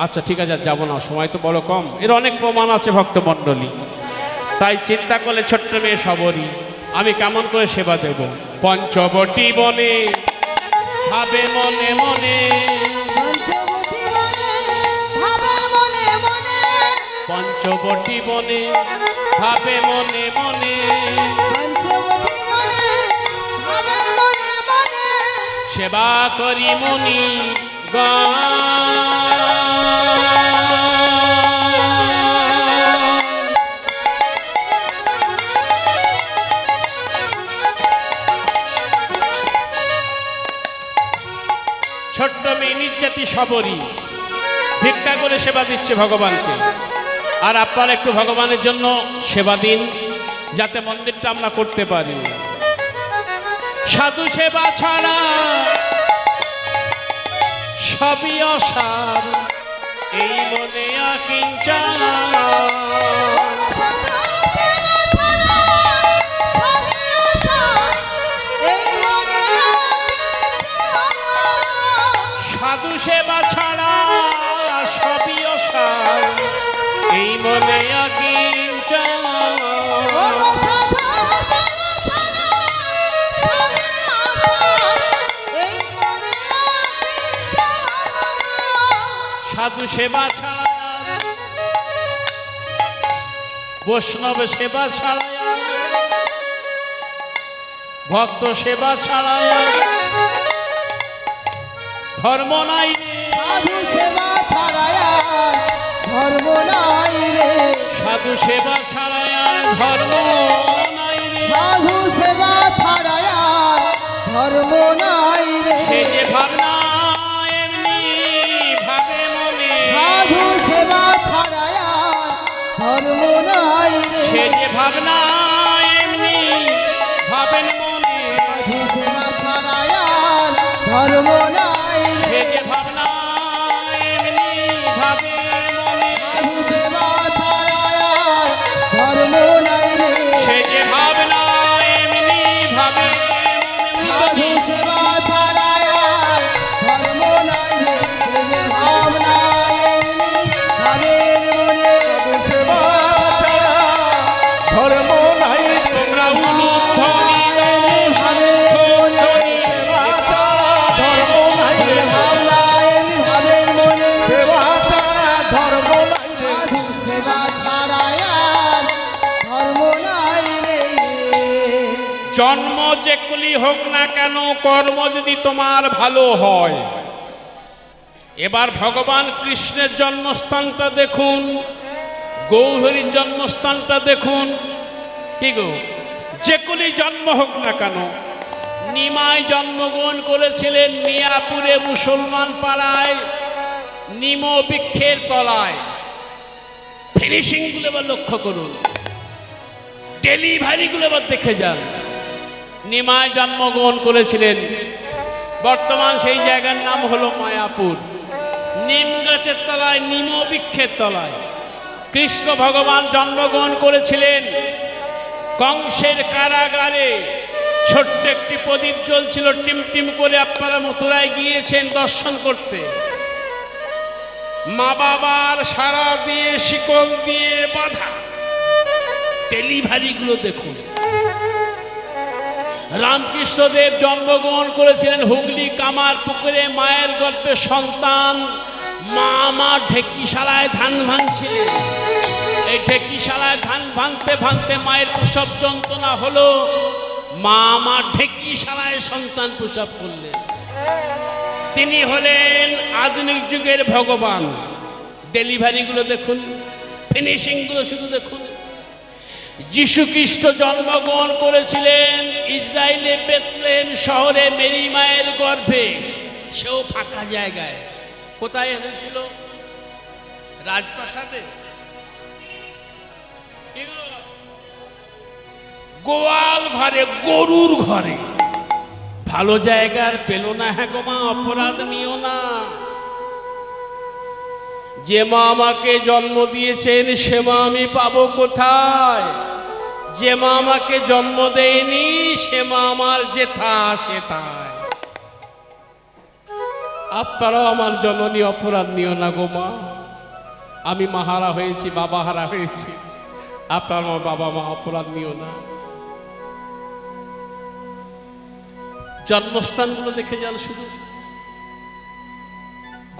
আচ্ছা ঠিক আছে, যাবো না, সময় তো বড় কম। এর অনেক প্রমাণ আছে ভক্তমণ্ডলী। তাই চিন্তা করলে ছোট্ট মেয়ে সবরই, আমি কেমন করে সেবা দেব? পঞ্চবটী বনে ভাবে মনে মনে, পঞ্চবটী বনে ভাবে মনে মনে, পঞ্চবটী বনে ভাবে মনে মনে, পঞ্চবটী বনে ভাবে মনে মনে, সেবা করি মনি ছোট্ট মেয়ে নির্যাতি সবরী ভিক্ষা করে সেবা দিচ্ছে ভগবানকে। আর আপনারা একটু ভগবানের জন্য সেবা দিন, যাতে মন্দিরটা আমরা করতে পারি। সাধু সেবা ছাড়া সবই অসার, এই মনে আকিঞ্চন। সাধু সেবা ছাড়া সবই অসার, এই মনে আকিঞ্চন। সাধু সেবা ছাড়া, বৈষ্ণব সেবা ছাড়া, ভক্ত সেবা ছাড়া ধর্ম নাই রে। সাধু সেবা ছাড়া ধর্ম নাই রে, সাধু সেবা ছাড়া ধর্ম নাই রে। সাধু সেবা ছাড়া ধর্ম নাই রে, সে যে ভাবনা এমনি ভাবে মনে, সাধু সেবা ছাড়া ধর্ম নাই রে, সে যে ভাবনা এমনি ভাবেন মনে, সাধু সেবা ছাড়া ধর্ম নাই সে রে, যে ভাবনা এমনি ভাবে মনে, সাধু সেবা ছাড়া ধর্ম নাই রে, সে যে ভাবনা এমনি ভাবে সাধু মনে। সেবা ছাড়া ধর্ম নাই রে, সে যে ভাবনা এমনি ভাবে মনে, সেবা ছাড়া ধর্ম নাই রে। তোমরা উলুধ্বনি ভাবে মনে, সেবা ছাড়া ধর্ম নাই রে। ভাবনা এমনি ভাবে মনে, সেবা ছাড়া ধর্ম নাই রে। সাধু সেবা ছাড়া ধর্ম নাই রে। জন্ম যেগুলি হোক না কেন, কর্ম যদি তোমার ভালো হয়। এবার ভগবান কৃষ্ণের জন্মস্থানটা দেখুন, গৌরহরির জন্মস্থানটা দেখুন। কি গো, যেগুলি জন্ম হোক না কেন, নিমাই জন্মগ্রহণ করেছিলেন মিয়াপুরে মুসলমান পাড়ায়, নিম বৃক্ষের তলায়। ফিনিশিংগুলো এবার লক্ষ্য করুন, ডেলিভারিগুলো এবার দেখে যান। নিমায় জন্মগ্রহণ করেছিলেন, বর্তমান সেই জায়গার নাম হলো মায়াপুর। নিম গাছের তলায়, নিম বৃক্ষের তলায় কৃষ্ণ ভগবান জন্মগ্রহণ করেছিলেন। কংসের কারাগারে ছোট্ট একটি প্রদীপ জ্বলছিল টিমটিম করে। আপনারা মথুরায় গিয়েছেন দর্শন করতে। মা বাবার সারা দিয়ে শিকল দিয়ে বাঁধা ডেলিভারিগুলো দেখুন। রামকৃষ্ণদেব জন্মগ্রহণ করেছিলেন হুগলি কামার পুকুরে, মায়ের গর্ভে সন্তান। মা আমার ঢেকিশালায় ধান ভাঙছিলেন। এই ঢেকিশালায় ধান ভাঙতে ভাঙতে মায়ের প্রসব যন্ত্রণা হলো। মা আমার ঢেকিশালায় সন্তান প্রসব করলেন। তিনি হলেন আধুনিক যুগের ভগবান। ডেলিভারিগুলো দেখুন, ফিনিশিংগুলো শুধু দেখুন। যিশু খ্রিস্ট জন্মগ্রহণ করেছিলেন ইসরায়েলে বেথলেহেম শহরে মেরি মায়ের গর্ভে, সেও ফাঁকা জায়গায়। কোথায় হয়েছিল? রাজপ্রাসাদে, গোয়াল ঘরে, গরুর ঘরে। ভালো জায়গার পেল না। হ্যাঁ গো মা, অপরাধ নিও না। যে মা আমাকে জন্ম দিয়েছেন সে মা আমি পাবো কোথায়? যে মা আমাকে জন্ম দেয়নি সে মা আমার যেথা সেথায়। আপনারাও আমার জননী, অপরাধ নিও না গো মা। আমি মাহারা হয়েছি, বাবা হারা হয়েছি। আপনার আমার বাবা মা, অপরাধ নিও না। জন্মস্থানগুলো দেখে যান শুধু।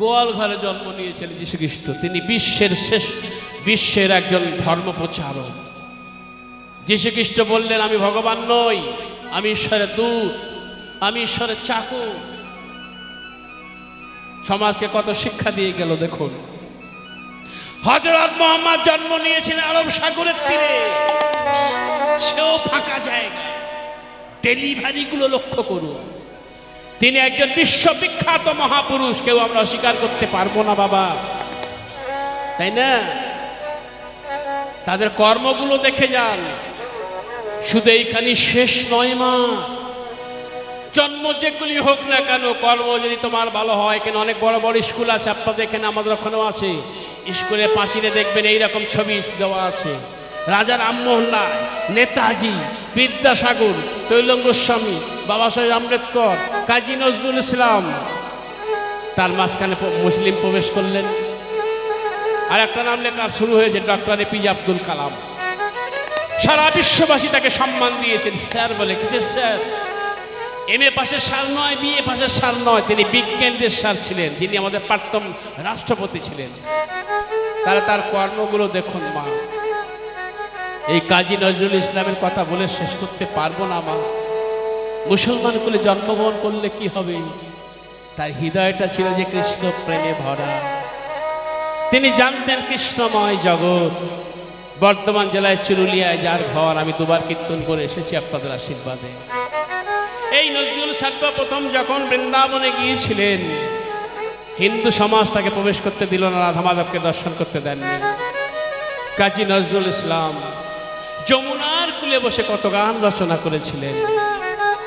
গোয়াল ঘরে জন্ম নিয়েছেন যীশু খ্রিস্ট। তিনি বিশ্বের একজন ধর্ম প্রচারক। যীশু খ্রিস্ট বললেন, আমি ভগবান নই, আমি ঈশ্বরের দূত, আমি ঈশ্বরের চাকর। সমাজকে কত শিক্ষা দিয়ে গেল দেখুন। হযরত মুহাম্মদ জন্ম নিয়েছিলেন আরব সাগরের তীরে, সেও ফাঁকা জায়গা। ডেলিভারিগুলো লক্ষ্য করুন। তিনি একজন বিশ্ববিখ্যাত মহাপুরুষ, কেউ আমরা অস্বীকার করতে পারবো না বাবা, তাই না? তাদের কর্মগুলো দেখে যান। শুধু এইখানে শেষ নয় মা, জন্ম যেগুলি হোক না কেন, কর্ম যদি তোমার ভালো হয়। কেন অনেক বড় বড় স্কুল আছে আপনাদের এখানে, আমাদের ওখানেও আছে। স্কুলে পাঁচিলে দেখবেন এইরকম ছবি দেওয়া আছে। রাজা রামমোহন রায়, নেতাজি, বিদ্যাসাগর, তৈলঙ্গ গোস্বামী, বাবা সাহেব আম্বেদকর, কাজী নজরুল ইসলাম। তার মাঝখানে মুসলিম প্রবেশ করলেন। আর একটা নাম লেখা শুরু হয়েছে, ডক্টর এপিজে আব্দুল কালাম। সারা বিশ্ববাসী তাকে সম্মান দিয়েছেন স্যার বলে। কিসের স্যার? MA পাশের স্যার নয়, BA পাশের স্যার নয়, তিনি বিজ্ঞানীদের স্যার ছিলেন, যিনি আমাদের প্রাক্তন রাষ্ট্রপতি ছিলেন। তার কর্মগুলো দেখুন মা। এই কাজী নজরুল ইসলামের কথা বলে শেষ করতে পারবো না মা। মুসলমান কুলে জন্মগ্রহণ করলে কি হবে? তার হৃদয়টা ছিল যে কৃষ্ণ প্রেমে ভরা। তিনি জানতেন কৃষ্ণময় জগৎ। বর্ধমান জেলায় চুরুলিয়ায় যার ঘর, আমি দুবার কীর্তন করে এসেছি আপনাদের আশীর্বাদে। এই নজরুল সর্বপ্রথম যখন বৃন্দাবনে গিয়েছিলেন, হিন্দু সমাজ তাকে প্রবেশ করতে দিল না, রাধা মাধবকে দর্শন করতে দেননি। কাজী নজরুল ইসলাম যমুনার কূলে বসে কত গান রচনা করেছিলেন,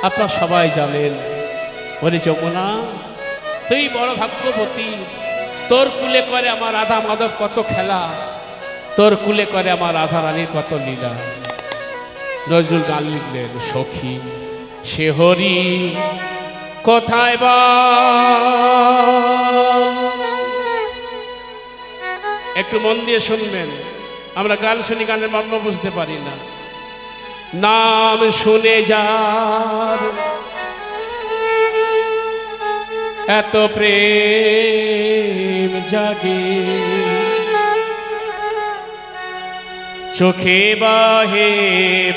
আপনারা সবাই জানেন। বলে, যমুনা তুই বড় ভাগ্যবতী, তোর কুলে করে আমার রাধা মাধব কত খেলা, তোর কুলে করে আমার রাধা রানীর কত লীলা। নজরুল গান লিখলেন, সখী সে হরি কোথায় বা। একটু মন দিয়ে শুনবেন, আমরা গান শুনি, গানের মর্ম বুঝতে পারি না। নাম শুনে যার এত প্রেম জাগে, চোখে বাহে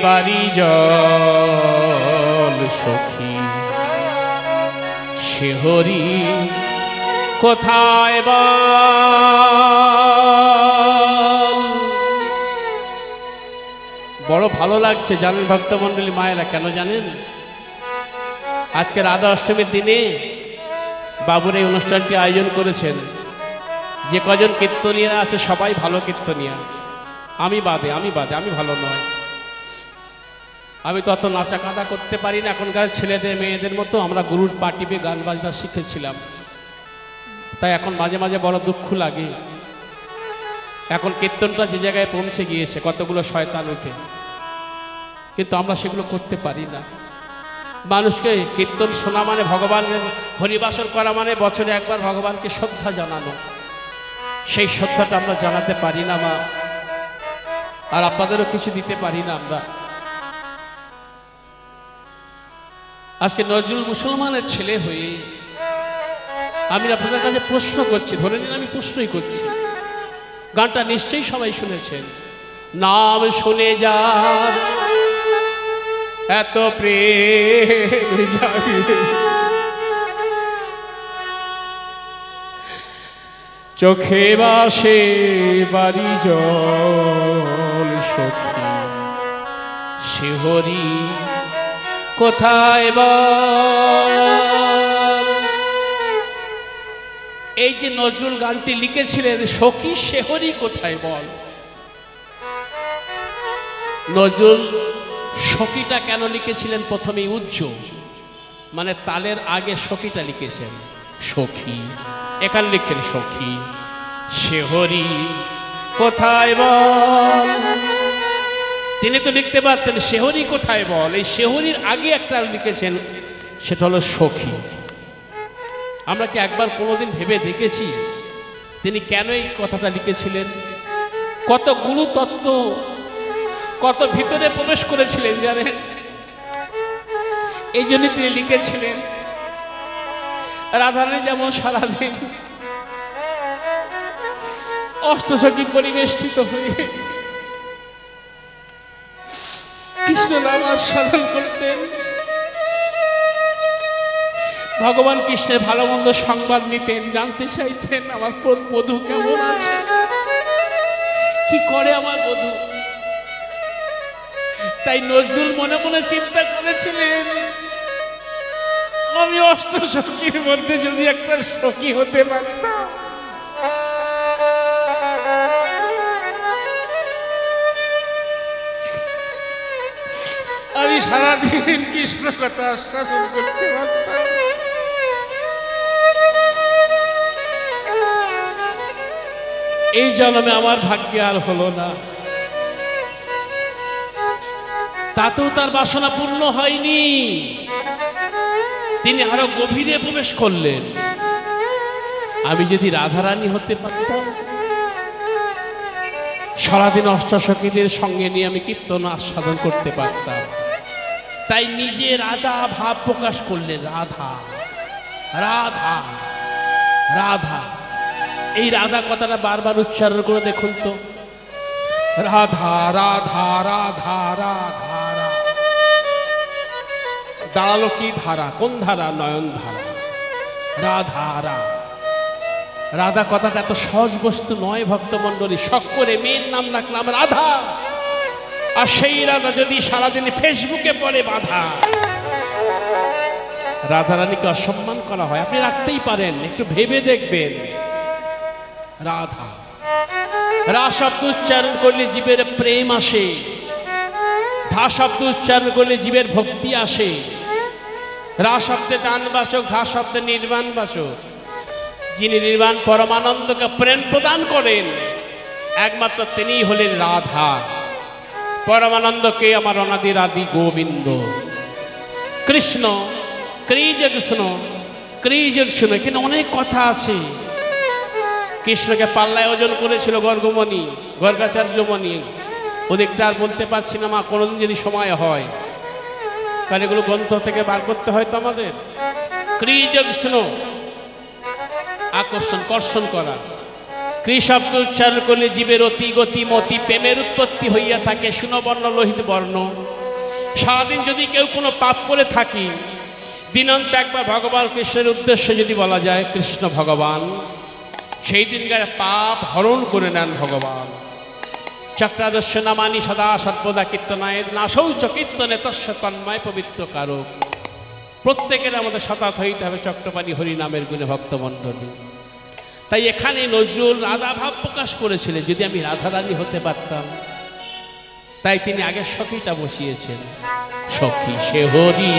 বাড়ি জল, সখী সে হরি কোথায় বা। বড় ভালো লাগছে জানেন ভক্তমণ্ডলী মায়েরা, কেন জানেন? আজকে রাধা অষ্টমীর দিনে বাবুর এই অনুষ্ঠানটি আয়োজন করেছেন। যে কজন কীর্তনীয়রা আছে সবাই ভালো কীর্তনীয়া, আমি বাদে, আমি ভালো নয়। আমি তো অত নাচা কাঁদা করতে পারি না এখনকার ছেলেদের মেয়েদের মতো। আমরা গুরুর পাটিপে গান বাজনা শিখেছিলাম, তাই এখন মাঝে মাঝে বড় দুঃখ লাগে। এখন কীর্তনটা যে জায়গায় পৌঁছে গিয়েছে, কতগুলো শয়তান উঠে, কিন্তু আমরা সেগুলো করতে পারি না। মানুষকে কীর্তন শোনা মানে, ভগবানের হরিবাসর করা মানে বছরে একবার ভগবানকে শ্রদ্ধা জানানো। সেই শ্রদ্ধাটা আমরা জানাতে পারি না মা, আর আপনাদেরও কিছু দিতে পারি না আমরা। আজকে নজরুল মুসলমানের ছেলে হয়ে আমি আপনাদের কাছে প্রশ্ন করছি, ধরে নিন আমি প্রশ্নই করছি। গানটা নিশ্চয়ই সবাই শুনেছেন। নাম শুনে যার এত প্রেম জাগে, চোখে বাসে বাড়ি জল সখী শিহরি কোথায় বল। এই যে নজরুল গানটি লিখেছিলেন সখী শেহরি কোথায় বল, নজরুল সখীটা কেন লিখেছিলেন? প্রথমেই উজ্জ মানে তালের আগে সখীটা লিখেছেন সখী, এখানে লিখছেন সখী শেহরি কোথায় বল। তিনি তো লিখতে পারতেন শেহরি কোথায় বল, এই শেহরির আগে একটা লিখেছেন সেটা হলো সখী। আমরা কি একবার কোনোদিন ভেবে দেখেছি তিনি কেন এই কথাটা লিখেছিলেন? কত গুরু তত্ত্ব, কত ভিতরে প্রবেশ করেছিলেন জানেন, এই জন্য তিনি লিখেছিলেন। রাধারানী যেমন সারাদিন অষ্টসখী পরিবেষ্টিত হয়ে কৃষ্ণ নাম আস্বাদন করতেন, ভগবান কৃষ্ণের ভালো মন্দ সংবাদ নিতেন, জানতে চাইতেন আমার বধূ কেমন আছে, কি করে আমার বধূ। তাই নজরুল মনে মনে চিন্তা করেছিলেন আমি অষ্টসখীর মধ্যে যদি একটা সখী হতে পারতাম, আমি সারাদিন কৃষ্ণ কথা আস্বাদন করতে পারতাম। এই জন্মে আমার ভাগ্যে আর হলো না, তাতেও তার বাসনা পূর্ণ হয়নি। তিনি আরো গভীরে প্রবেশ করলেন, আমি যদি রাধারানী হতে পারতাম, সারাদিন অষ্টসখীদের সঙ্গে নিয়ে আমি কীর্তন আস্বাদন করতে পারতাম। তাই নিজে রাধা ভাব প্রকাশ করলেন, রাধা রাধা রাধা। এই রাধা কথাটা বারবার উচ্চারণ করে দেখুন তো, রাধা রাধা রাধা রাধা। দাঁড়ালো কি ধারা, কোন ধারা? নয়ন ধারা। রাধা রা, রাধা কথাটা এত সহজ বস্তু নয় ভক্তমণ্ডলী। শখ করে মেয়ের নাম রাখলাম রাধা, আর সেই রাধা যদি সারাদিন ফেসবুকে পড়ে বাধা, রাধারানীকে অসম্মান করা হয়। আপনি রাখতেই পারেন, একটু ভেবে দেখবেন। রাধা, রা শব্দ উচ্চারণ করলে জীবের প্রেম আসে, ধা শব্দ উচ্চারণ করলে জীবের ভক্তি আসে। রা শব্দে দানবাচক, ধা শব্দে নির্বাণবাচক। যিনি নির্বাণ পরমানন্দকে প্রেম প্রদান করেন একমাত্র তিনিই হলেন রাধা। পরমানন্দকে আমার অনাদির আদি গোবিন্দ কৃষ্ণ, কৃজ কৃষ্ণ, কৃজ কৃষ্ণ। এখানে অনেক কথা আছে। কৃষ্ণকে পাল্লায় ওজন করেছিল গর্গমণি, গর্গাচার্যমণি। ওদিকটা আর বলতে পারছি না মা, কোনোদিন যদি সময় হয়, কারণ এগুলো গ্রন্থ থেকে বার করতে হয় তো আমাদের। কৃজ কৃষ্ণ, আকর্ষণ কর্ষণ করা। কৃ শব্দ উচ্চারণ করলে জীবের অতি গতি মতি প্রেমের উৎপত্তি হইয়া থাকে। শুনবর্ণ লোহিত বর্ণ। সারাদিন যদি কেউ কোনো পাপ করে থাকি, দিনান্তে একবার ভগবান কৃষ্ণের উদ্দেশ্যে যদি বলা যায় কৃষ্ণ ভগবান, সেই দিনকার পাপ হরণ করে নেন ভগবান। চক্রাদর্শ নামানি সদা সর্বদা কীর্তনায় নাশৌচ কীর্তনে তস্য তন্ময় পবিত্র কারক। প্রত্যেকের আমাদের শতাৎ হইতে হবে চক্রপাণী হরিনামের গুণে ভক্তমণ্ডলী। তাই এখানে নজরুল রাধা ভাব প্রকাশ করেছিলেন, যদি আমি রাধারানী হতে পারতাম। তাই তিনি আগে সখীটা বসিয়েছেন, সখী শেহরি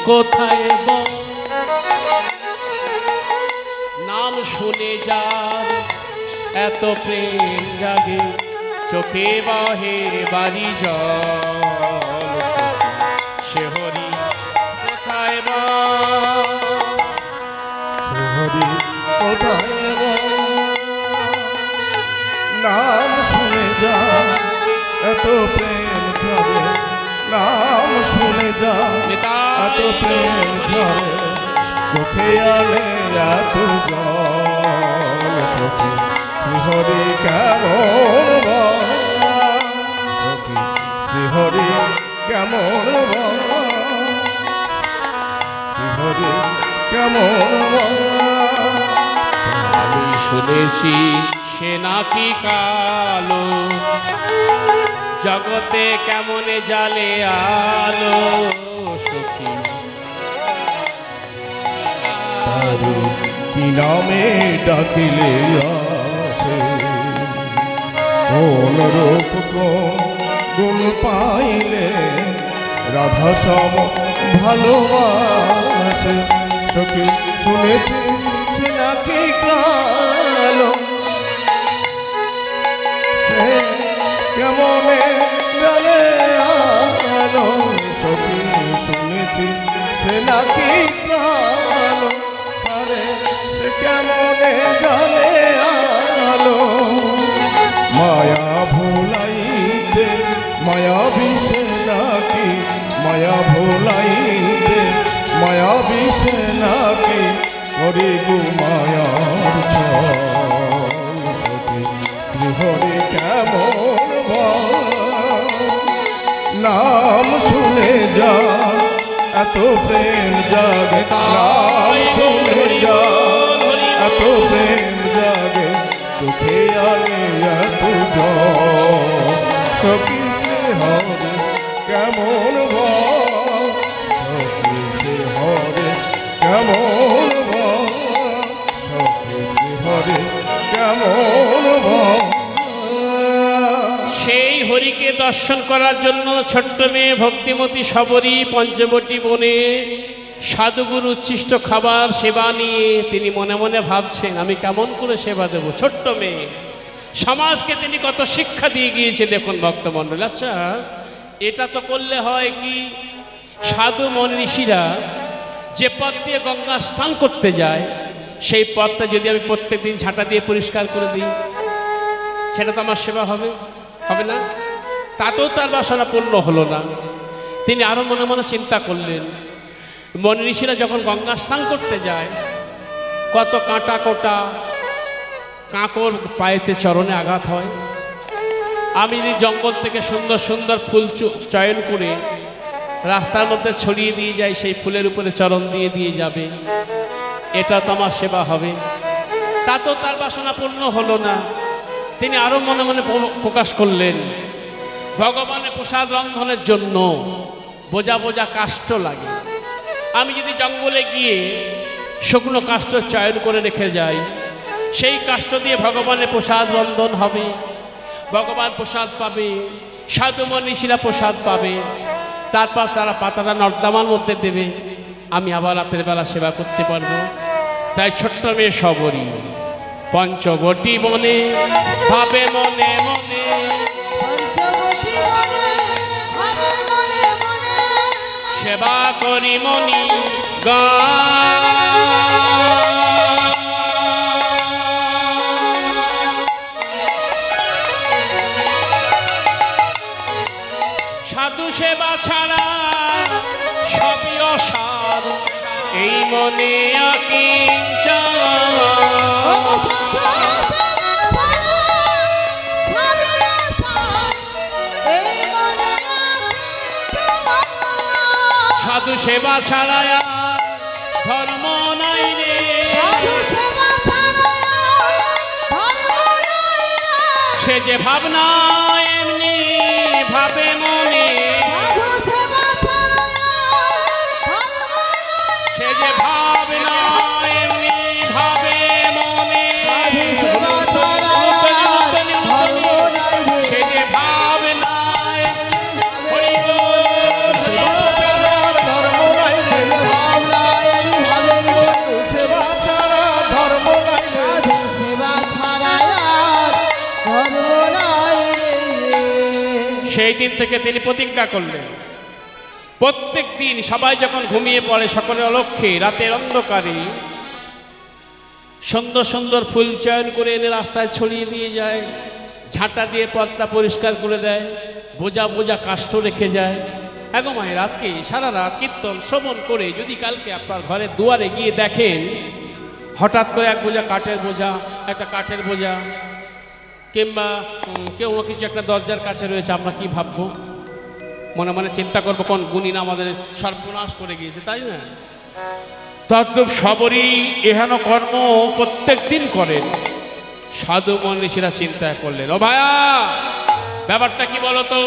কোথায় বল, নাম শুনে যার এত প্রেম জাগে, চোখে বাহে বাড়ি জল, শেহরি কোথায় বল, শেহরি কোথায় বল, নাম শুনে যা এত প্রেম ঝরে, নাম শুনে যা এত প্রেম ঝরে, চোখে আলে এত জল, সখী শ্রীহরি কেমন বল, সখী শ্রীহরি কেমন বল, শ্রীহরি কেমন বল। আমি শুনে খুশি সে নাকি কালো, জগতে কেমনে জালে আলো সখী। তারি কি নামে ডাকিলে আসে, কোন রূপ কোন গুণ পাইলে রাধা সম ভালোবাসে। সখী শুনেছি সে নাকি কালো, সে কেমনে জানে আলো। সখী শুনেছি সে নাকি কালো, আরে সে কেমনে জানে আলো। মায়া ভুলাইতে মায়া বিষে নাকি, মায়া ভুলাইতে মায়া বিষে নাকি হরি গো মায়ার ছল। সখী শ্রীহরি কেমন নাম শুনে যা এত প্রেম জাগে, নাম শুনে যা এত প্রেম জাগে, চোখে আনে এত জল। সখী শ্রীহরি কেমন সখী শ্রীহরি কেমন সখী শ্রীহরি কেমন। সেই হরিকে দর্শন করার জন্য ছোট্ট মেয়ে ভক্তিমতী শবরী পঞ্চবটী বনে সাধুগুরু উচ্ছিষ্ট খাবার সেবা নিয়ে তিনি মনে মনে ভাবছেন আমি কেমন করে সেবা দেব। ছোট্ট মেয়ে, সমাজকে তিনি কত শিক্ষা দিয়ে গিয়েছে দেখুন ভক্তমণ্ডল। আচ্ছা, এটা তো করলে হয় কি, সাধু মনি ঋষিরা যে পথ দিয়ে গঙ্গা স্নান করতে যায় সেই পথটা যদি আমি প্রত্যেকদিন ঝাঁটা দিয়ে পরিষ্কার করে দিই, সেটা তো আমার সেবা হবে, হবে না? তাতেও তার বাসনা পূর্ণ হলো না। তিনি আরো মনে মনে চিন্তা করলেন, মনি ঋষিরা যখন গঙ্গা স্নান করতে যায় কত কাঁটা কোটা কাঁকড় পায়েতে চরণে আঘাত হয়। আমি যদি জঙ্গল থেকে সুন্দর সুন্দর ফুল চয়ন করে রাস্তার মধ্যে ছড়িয়ে দিয়ে যাই, সেই ফুলের উপরে চরণ দিয়ে দিয়ে যাবে, এটা তো আমার সেবা হবে। তাতেও তার বাসনা পূর্ণ হলো না। তিনি আরো মনে মনে প্রকাশ করলেন, ভগবানের প্রসাদ রন্ধনের জন্য বোঝা বোঝা কাষ্ঠ লাগে। আমি যদি জঙ্গলে গিয়ে শুকনো কাষ্ঠ চয়ন করে রেখে যাই, সেই কাষ্ঠ দিয়ে ভগবানের প্রসাদ রন্ধন হবে, ভগবান প্রসাদ পাবে, সাধু মনীষীরা প্রসাদ পাবে, তারপর তারা পাতাটা নর্দমার মধ্যে দেবে, আমি আবার রাতের বেলা সেবা করতে পারবো। তাই ছোট্ট মেয়ে শবরী পঞ্চবটী বনে ভাবে মনে মনে, সেবা করি মনি গা। সাধু সেবা ছাড়া সবই অসার, এই মনে অকিঞ্চন। সাধু সেবা ছাড়া ধর্ম নাই রে, সে যে ভাবনা এমনি ভাবে মনে, সে যে ভাবনা এমনি ভাবে মনে, সে যে ভাবনা সেই দিন থেকে তিনি প্রতিজ্ঞা করলেন, প্রত্যেক দিন সবাই যখন ঘুমিয়ে পড়ে সকলের অলক্ষ্যে রাতের অন্ধকারে সুন্দর সুন্দর ফুল চয়ন করে এনে রাস্তায় ছড়িয়ে দিয়ে যায়, ঝাঁটা দিয়ে পথটা পরিষ্কার করে দেয়, বোঝা বোঝা কাষ্ঠ রেখে যায়। এখন মায়ের আজকে সারা রাত কীর্তন শ্রবণ করে যদি কালকে আপনার ঘরের দুয়ারে গিয়ে দেখেন হঠাৎ করে এক বোঝা কাঠের বোঝা, একটা কাঠের বোঝা, কিংবা কেউ কিছু একটা দরজার কাছে রয়েছে, আমরা কি ভাববো? মনে মনে চিন্তা করবো কোন গুণিন আমাদের সর্বনাশ করে গিয়েছে, তাই না? তদ্রূপ শবরী এহেন কর্ম প্রত্যেক দিন করেন। সাধু মনীষীরা চিন্তা করলেন, ও ভাইয়া ব্যাপারটা কি বলতো,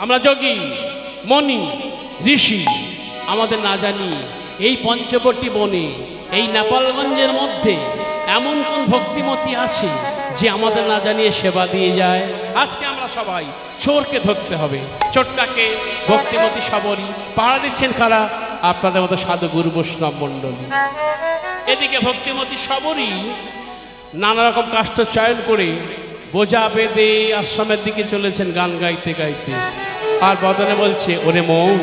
আমরা যোগী মণি ঋষি আমাদের না জানি এই পঞ্চবটী বনে এই নেপালগঞ্জের মধ্যে এমন কোন ভক্তিমতী আছে যে আমাদের না জানিয়ে সেবা দিয়ে যায়। আজকে আমরা সবাই চোরকে ধরতে হবে, চোরটাকে ভক্তিমতী সবরী পাহারা দিচ্ছেন কারা? আপনাদের মতো সাধু গুরু বৈষ্ণব মণ্ডলী। এদিকে ভক্তিমতী সবরী নানা রকম কাষ্ঠ চয়ন করে বোঝা বেঁধে আশ্রমের দিকে চলেছেন গান গাইতে গাইতে, আর বদনে বলছে, ওরে মন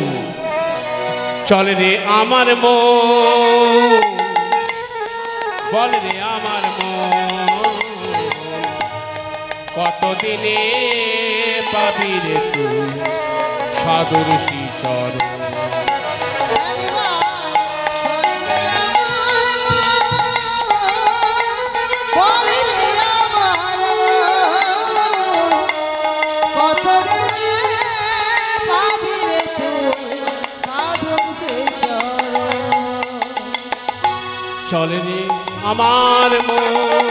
চলে রে আমার মন, বল রে আমার মন, কতদিনে পাবি রে তুই সাধুর শ্রীচরণ। চলে রে আমার মন,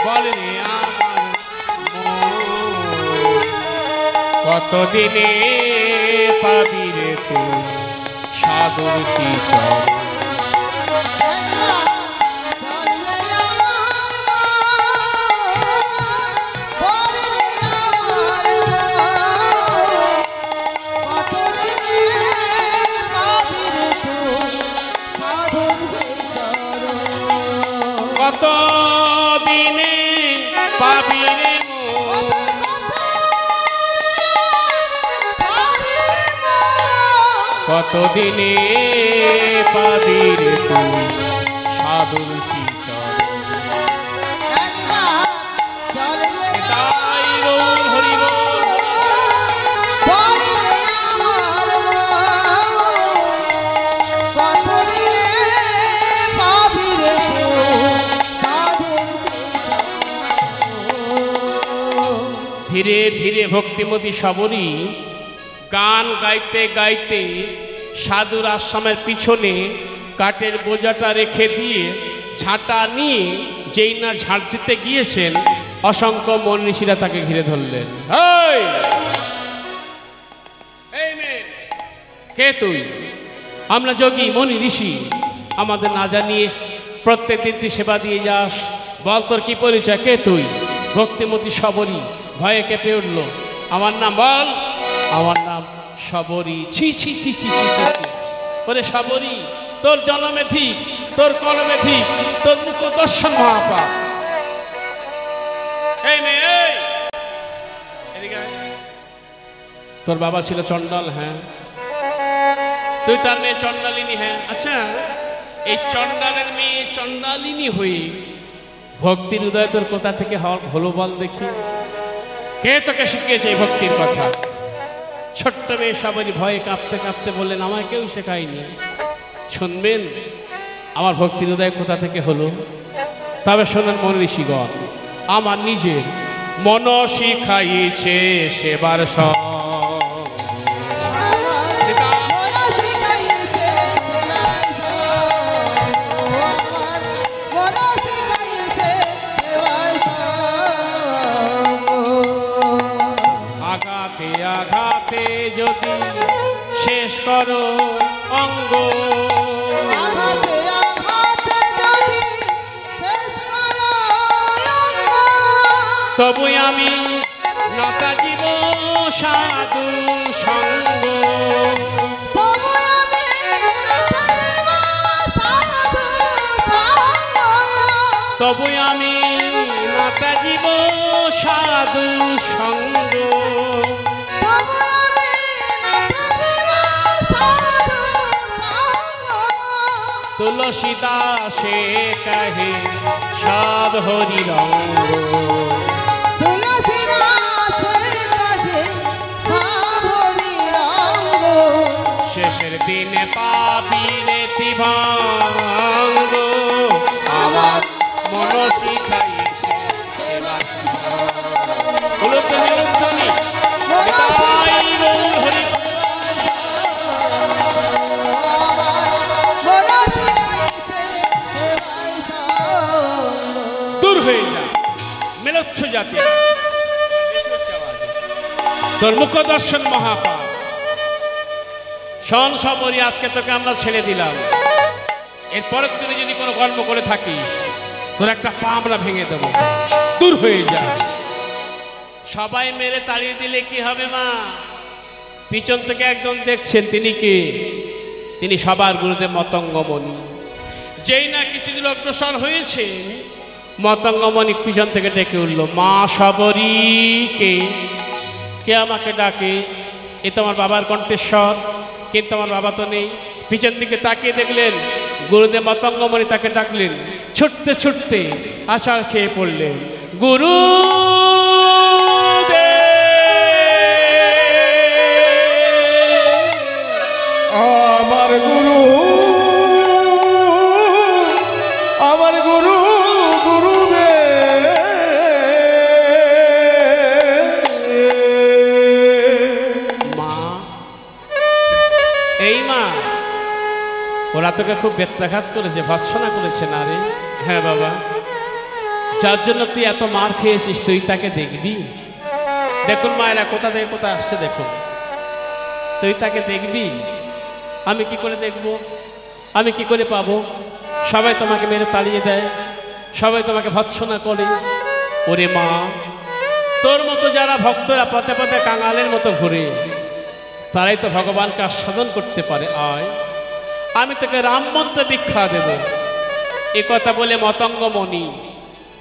বলে রে আমার মন, কতদিনে পাবি রে তুই সাধুর শ্রীচরণ। কত দিনে পাবি রে মন, কত দিনে পাবি রে তুই সাধুর শ্রীচরণ। তাই রোল হরি বল, ধীরে ধীরে ভক্তিমতী সবরী গান গাইতে গাইতে সাধুর আশ্রমের পিছনে কাঠের বোঝাটা রেখে দিয়ে ঝাঁটা নিয়ে যেই না ঝাঁট দিতে গিয়েছেন, অসংখ্য মনীষীরা তাকে ঘিরে ধরলেন। এই মেয়ে, কে তুই? আমরা যোগী মণি ঋষি, আমাদের না জানিয়ে প্রত্যেক দিন তুই সেবা দিয়ে যাস, বল তোর কি পরিচয়, কে তুই? ভক্তিমতী সবরী ভয়ে কেঁপে উঠল, আমার নাম বল। আমার নাম সবরী। ছি ছি ছি ছি ছি ছি। ওরে সবরী, তোর জন্মে ঠিক, তোর কলমে ঠিক, তোর মুখ দর্শন মহাপাপ। এই মেয়ে, এদিকে আয়। তোর বাবা ছিল চণ্ডাল, হ্যাঁ, তুই তার মেয়ে চণ্ডালিনী, হ্যাঁ। আচ্ছা, এই চণ্ডালের মেয়ে চণ্ডালিনী হয়ে ভক্তির উদয় তোর কোথা থেকে হলো বল দেখি? কে তোকে শিখিয়েছে এই ভক্তির কথা? ছোট্ট মেয়ে সবারই ভয়ে কাঁপতে কাঁপতে বললেন, আমায় কেউ শেখায়নি। শুনবেন আমার ভক্তির উদয় কোথা থেকে হলো? তবে শোনেন মন ঋষিগণ, আমার নিজের মন শিখাইছে সেবার সব। আঘাতে যদি শেষ করো অঙ্গ, তবু আমি নাতা জীব সাধু সঙ্গ, তবু আমি নাতা জীব সাধু সঙ্গ। तुलसी दासे कहे सब हरि रंग, तुलसी दासे कहे सब हरि रंग, शेषर दिन पापी रे तिभांग, आवाज मन शिखाइছে সেবার সঙ্গ। উলুধ্বনি উলুধ্বনি নিতাই গৌর হরি। জাতি তোর মুখ দর্শন মহাপাপ। শোন সবরি, আজকে তোকে আমরা ছেড়ে দিলাম, এরপরে তুই যদি কোনো কর্ম করে থাকিস তোর একটা পা আমরা ভেঙে দেবো, দূর হয়ে যা। সবাই মেরে তাড়িয়ে দিলে কি হবে মা? পিছন থেকে একদম দেখছেন, তিনি কে? তিনি সবার গুরুদেব মতঙ্গমণি। যেই না কিছুদিন অগ্রসর হয়েছে, মতঙ্গমণি পিছন থেকে ডেকে উঠল, মা সবরী কে? কে আমাকে ডাকে? এ তো আমার বাবার কণ্ঠেশ্বর, কিন্তু আমার বাবা তো নেই। পিছন দিকে তাকিয়ে দেখলেন গুরুদেব মতঙ্গমণি তাকে ডাকলেন। ছুটতে ছুটতে আছাড় খেয়ে পড়লেন। গুরু আমার গুরু, আমার গুরু, গুরুদেব। মা, এই মা, ওরা তোকে খুব বেত্রাঘাত করেছে, ভৎসনা করেছে না রে? হ্যাঁ বাবা, যার জন্য তুই এত মার খেয়েছিস তুই তাকে দেখবি? দেখুন মায়েরা কোথা থেকে কোথায় আসছে, দেখুন। তুই তাকে দেখবি? আমি কি করে দেখব? আমি কি করে পাবো? সবাই তোমাকে মেরে তাড়িয়ে দেয়, সবাই তোমাকে ভৎসনা করে। ওরে মা, তোর মতো যারা ভক্তরা পথে পথে কাঙালের মতো ঘুরে, তারাই তো ভগবানকে আস্বাদন করতে পারে। আয়, আমি তোকে রাম মন্ত্রে দীক্ষা দেব। এ কথা বলে মতঙ্গমণি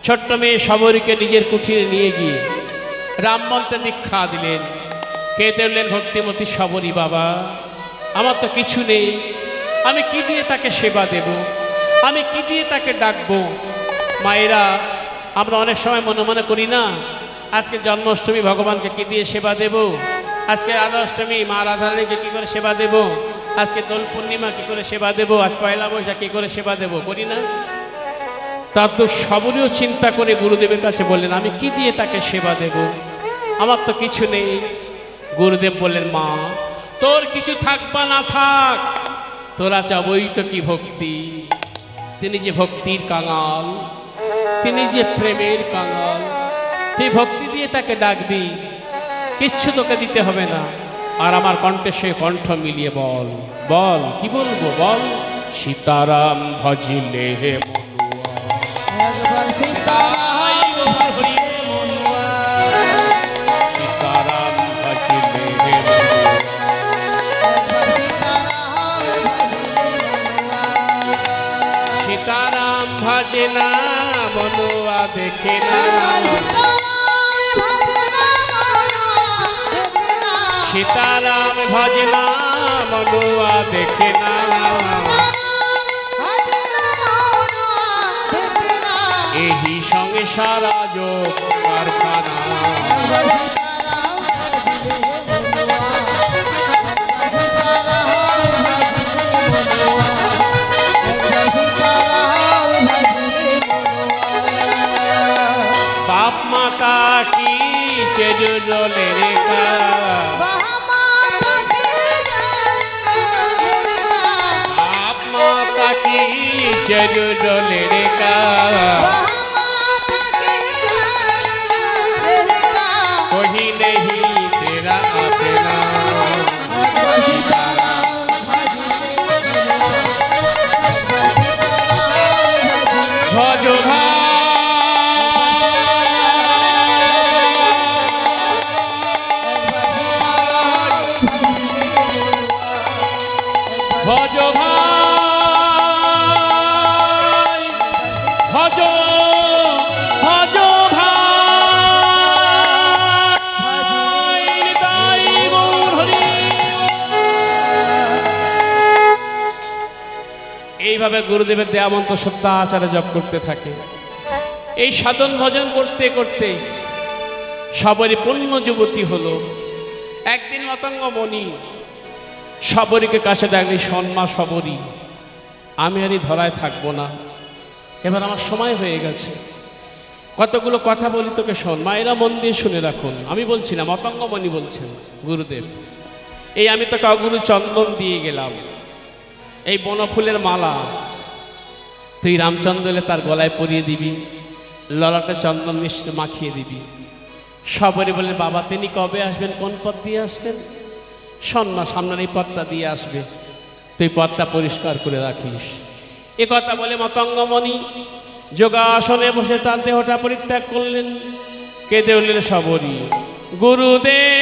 ছোট্ট মেয়ে সবরীকে নিজের কুঠিরে নিয়ে গিয়ে রাম মন্ত্রে দীক্ষা দিলেন। কে দিলেন? ভক্তিমতী সবরী। বাবা, আমার তো কিছু নেই, আমি কি দিয়ে তাকে সেবা দেব? আমি কি দিয়ে তাকে ডাকবো? মায়েরা, আমরা অনেক সময় মনে মনে করি না, আজকে জন্মাষ্টমী ভগবানকে কি দিয়ে সেবা দেব, আজকে রাধাষ্টমী মা রাধারানীকে কি করে সেবা দেব, আজকে দোল পূর্ণিমা কি করে সেবা দেব, আজ পয়লা বৈশাখ কি করে সেবা দেব, করি না? তার তো সবরীও চিন্তা করে গুরুদেবের কাছে বললেন, আমি কি দিয়ে তাকে সেবা দেব? আমার তো কিছু নেই। গুরুদেব বললেন, মা, তোর কিছু থাক বা না থাক, তোরা চাবই তো কি ভক্তি। তিনি যে ভক্তির কাঙাল, তিনি যে প্রেমের কাঙাল, তুই ভক্তি দিয়ে তাকে ডাকবি, কিচ্ছু তোকে দিতে হবে না। আর আমার কণ্ঠে সে কণ্ঠ মিলিয়ে বল, বল, কি বলবো বল? সীতারাম ভজিলে হে একবার সীতারাম ভজিলে মনুয়া, সীতারাম ভজিলে হে একবার সীতারাম ভজিলে মনুয়া, সীতারাম ভজে না মনুয়া দেখে না, সীতারাম ভজে না মনুয়া দেখে না, সীতারাম ভজে না মনুয়া দেখে না, এহি সঙ্গে সারা যোগ কারখানা। বাপ মাতা কি চেজু জলে রেখা, বাপ মাতা কি চেজু জলে রেখা, कोई नहीं तेरा अपना। भजो भजो भाई, भजो भजो भाई, নিতাই গৌর হরি। এইভাবে গুরুদেবের দেয়া মন্ত্র সত্যাচারে জপ করতে থাকে। এই সাধন ভজন করতে করতে সবরী পূর্ণ যুবতী হলো। একদিন মতঙ্গমণি সবরীকে কাছে ডাকলে, সন্মা সবরী, আমি আর এই ধরায় থাকবো না, এবার আমার সময় হয়ে গেছে, কতগুলো কথা বলি তোকে শোন। মায়েরা মন দিয়ে শুনে রাখুন, আমি বলছি না, মতঙ্গমণি বলছেন। গুরুদেব, এই আমি তোকে অগুরু চন্দন দিয়ে গেলাম, এই বনফুলের মালা তুই রামচন্দ্র তার গলায় পরিয়ে দিবি, ললাটে চন্দন মিশ্র মাখিয়ে দিবি। সবরই বলে বাবা তিনি কবে আসবেন, কোন পথ দিয়ে আসবেন? সন্না সামনের এই পথটা দিয়ে আসবে, তুই পথটা পরিষ্কার করে রাখিস। এ কথা বলে মতঙ্গমণি যোগাসনে বসে তার দেহটা পরিত্যাগ করলেন। কেঁদে উঠলেন সবরী, গুরুদেব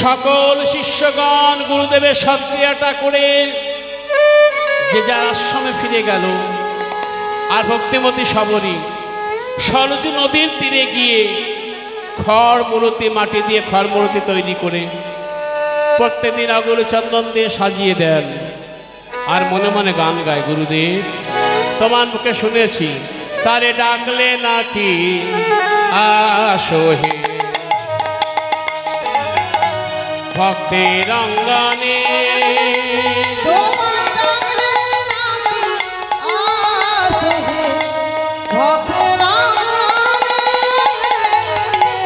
সকল শিষ্যগণ গুরুদেবের সৎক্রিয়াটা করে যে যার আশ্রমে ফিরে গেল। আর ভক্তিমতী সবরী সরজু নদীর তীরে গিয়ে খড় মূর্তি, মাটি দিয়ে খড় মূর্তি তৈরি করে প্রত্যেকদিন আগুন চন্দন দিয়ে সাজিয়ে দেন। আর মনে মনে গান গায়, গুরুদেব তোমার মুখে শুনেছি, তারে ডাকলে নাকি আসো হে ভক্তের অঙ্গনে।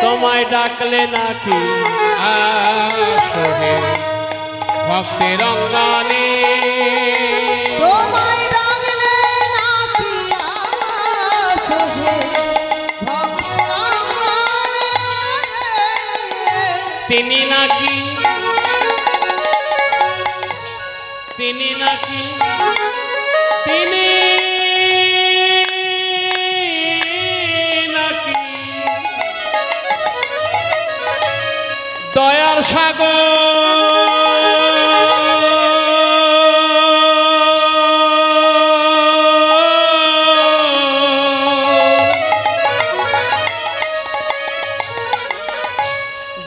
তোমায় ডাকলে নাকি আসো হে ভক্তের অঙ্গনে। তিনি নাকি তিনি নাকি তিনি নাকি দয়ার সাগর।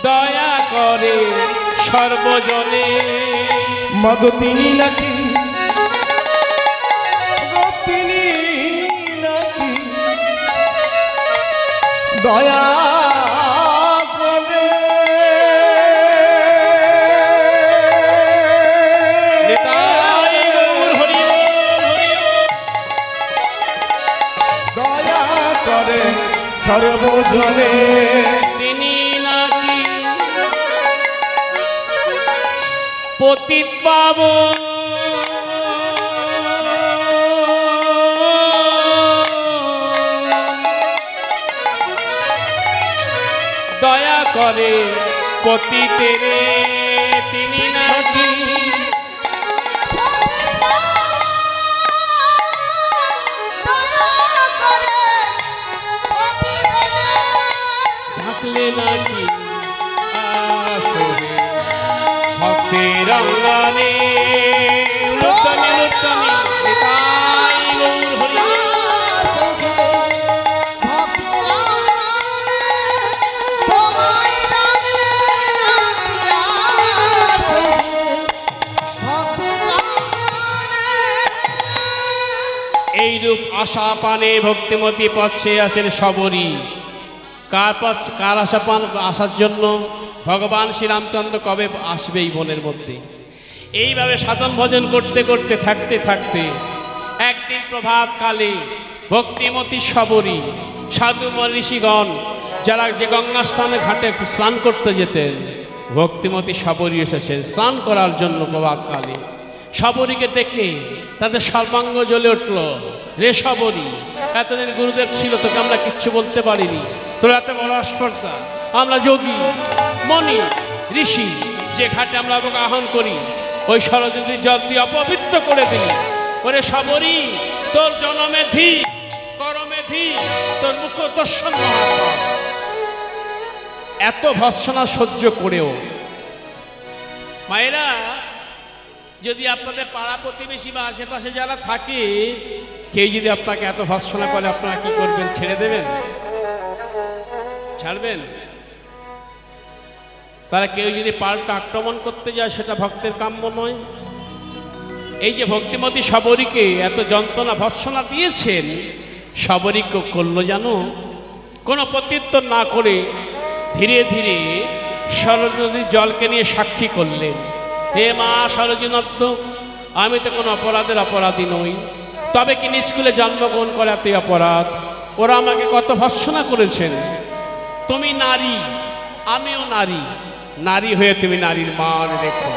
দয়া করে সর্বজনে মগ তিনি নাকি, তিনি নাকি দয়া করে নিতাই গৌর হরি হরি। দয়া করে সর্বজনে। তিনি নাকি পতিত পাবন। দয়া করে পতিতেরে তিনি নাকি ডাকলে নাকি আসো হে ভক্তের অঙ্গনে। উলুত্তমে উলুত্তমে নিতাই গৌর হরি। এইরূপ আশা পানে ভক্তিমতী পথে আছেন সবরী। কার আশা পান আসার জন্য? ভগবান শ্রীরামচন্দ্র কবে আসবে এই বনের মধ্যে। এইভাবে সাধন ভজন করতে করতে থাকতে থাকতে একদিন প্রভাতকালে ভক্তিমতী সবরী সাধু ঋষিগণ যারা যে গঙ্গা স্নানে ঘাটে স্নান করতে যেতেন, ভক্তিমতী সবরী এসেছেন স্নান করার জন্য প্রভাতকালে। সবরীকে দেখে তাদের সর্বাঙ্গ জ্বলে উঠল, রে সবরী এতদিন গুরুদেব ছিল, তোকে আমরা কিচ্ছু বলতে পারিনি, তোর এত বড় আস্পর্ধা। আমরা যোগী মণি ঋষি যে ঘাটে আমরা আহ্বান করি, ওই সরস্বতী জল দিয়ে অপবিত্র করে দিলি। ওরে সবরী তোর জনমে ধি করমে ধি, তোর মুখ দর্শন মহাপাপ। এত ভৎসনা সহ্য করেও মায়েরা, যদি আপনাদের পাড়া প্রতিবেশী বা আশেপাশে যারা থাকে কেউ যদি আপনাকে এত ভৎসনা করে, আপনারা কি করবেন? ছেড়ে দেবেন? ছাড়বেন? তারা কেউ যদি পাল্টা আক্রমণ করতে যায়, সেটা ভক্তের কাম্য নয়। এই যে ভক্তিমতী সবরীকে এত যন্ত্রণা ভৎসনা দিয়েছেন, সবরী করলো জানো, কোনো প্রত্যুত্তর না করে ধীরে ধীরে সরস্বতী জলকে নিয়ে সাক্ষী করলেন, হে মা সরজনত্ব, আমি তো কোনো অপরাধের অপরাধী নই, তবে কি স্কুলে জন্মগ্রহণ করা এতই অপরাধ? ওরা আমাকে কত ভৎসনা করেছেন। তুমি নারী, আমিও নারী, নারী হয়ে তুমি নারীর মান রেখো।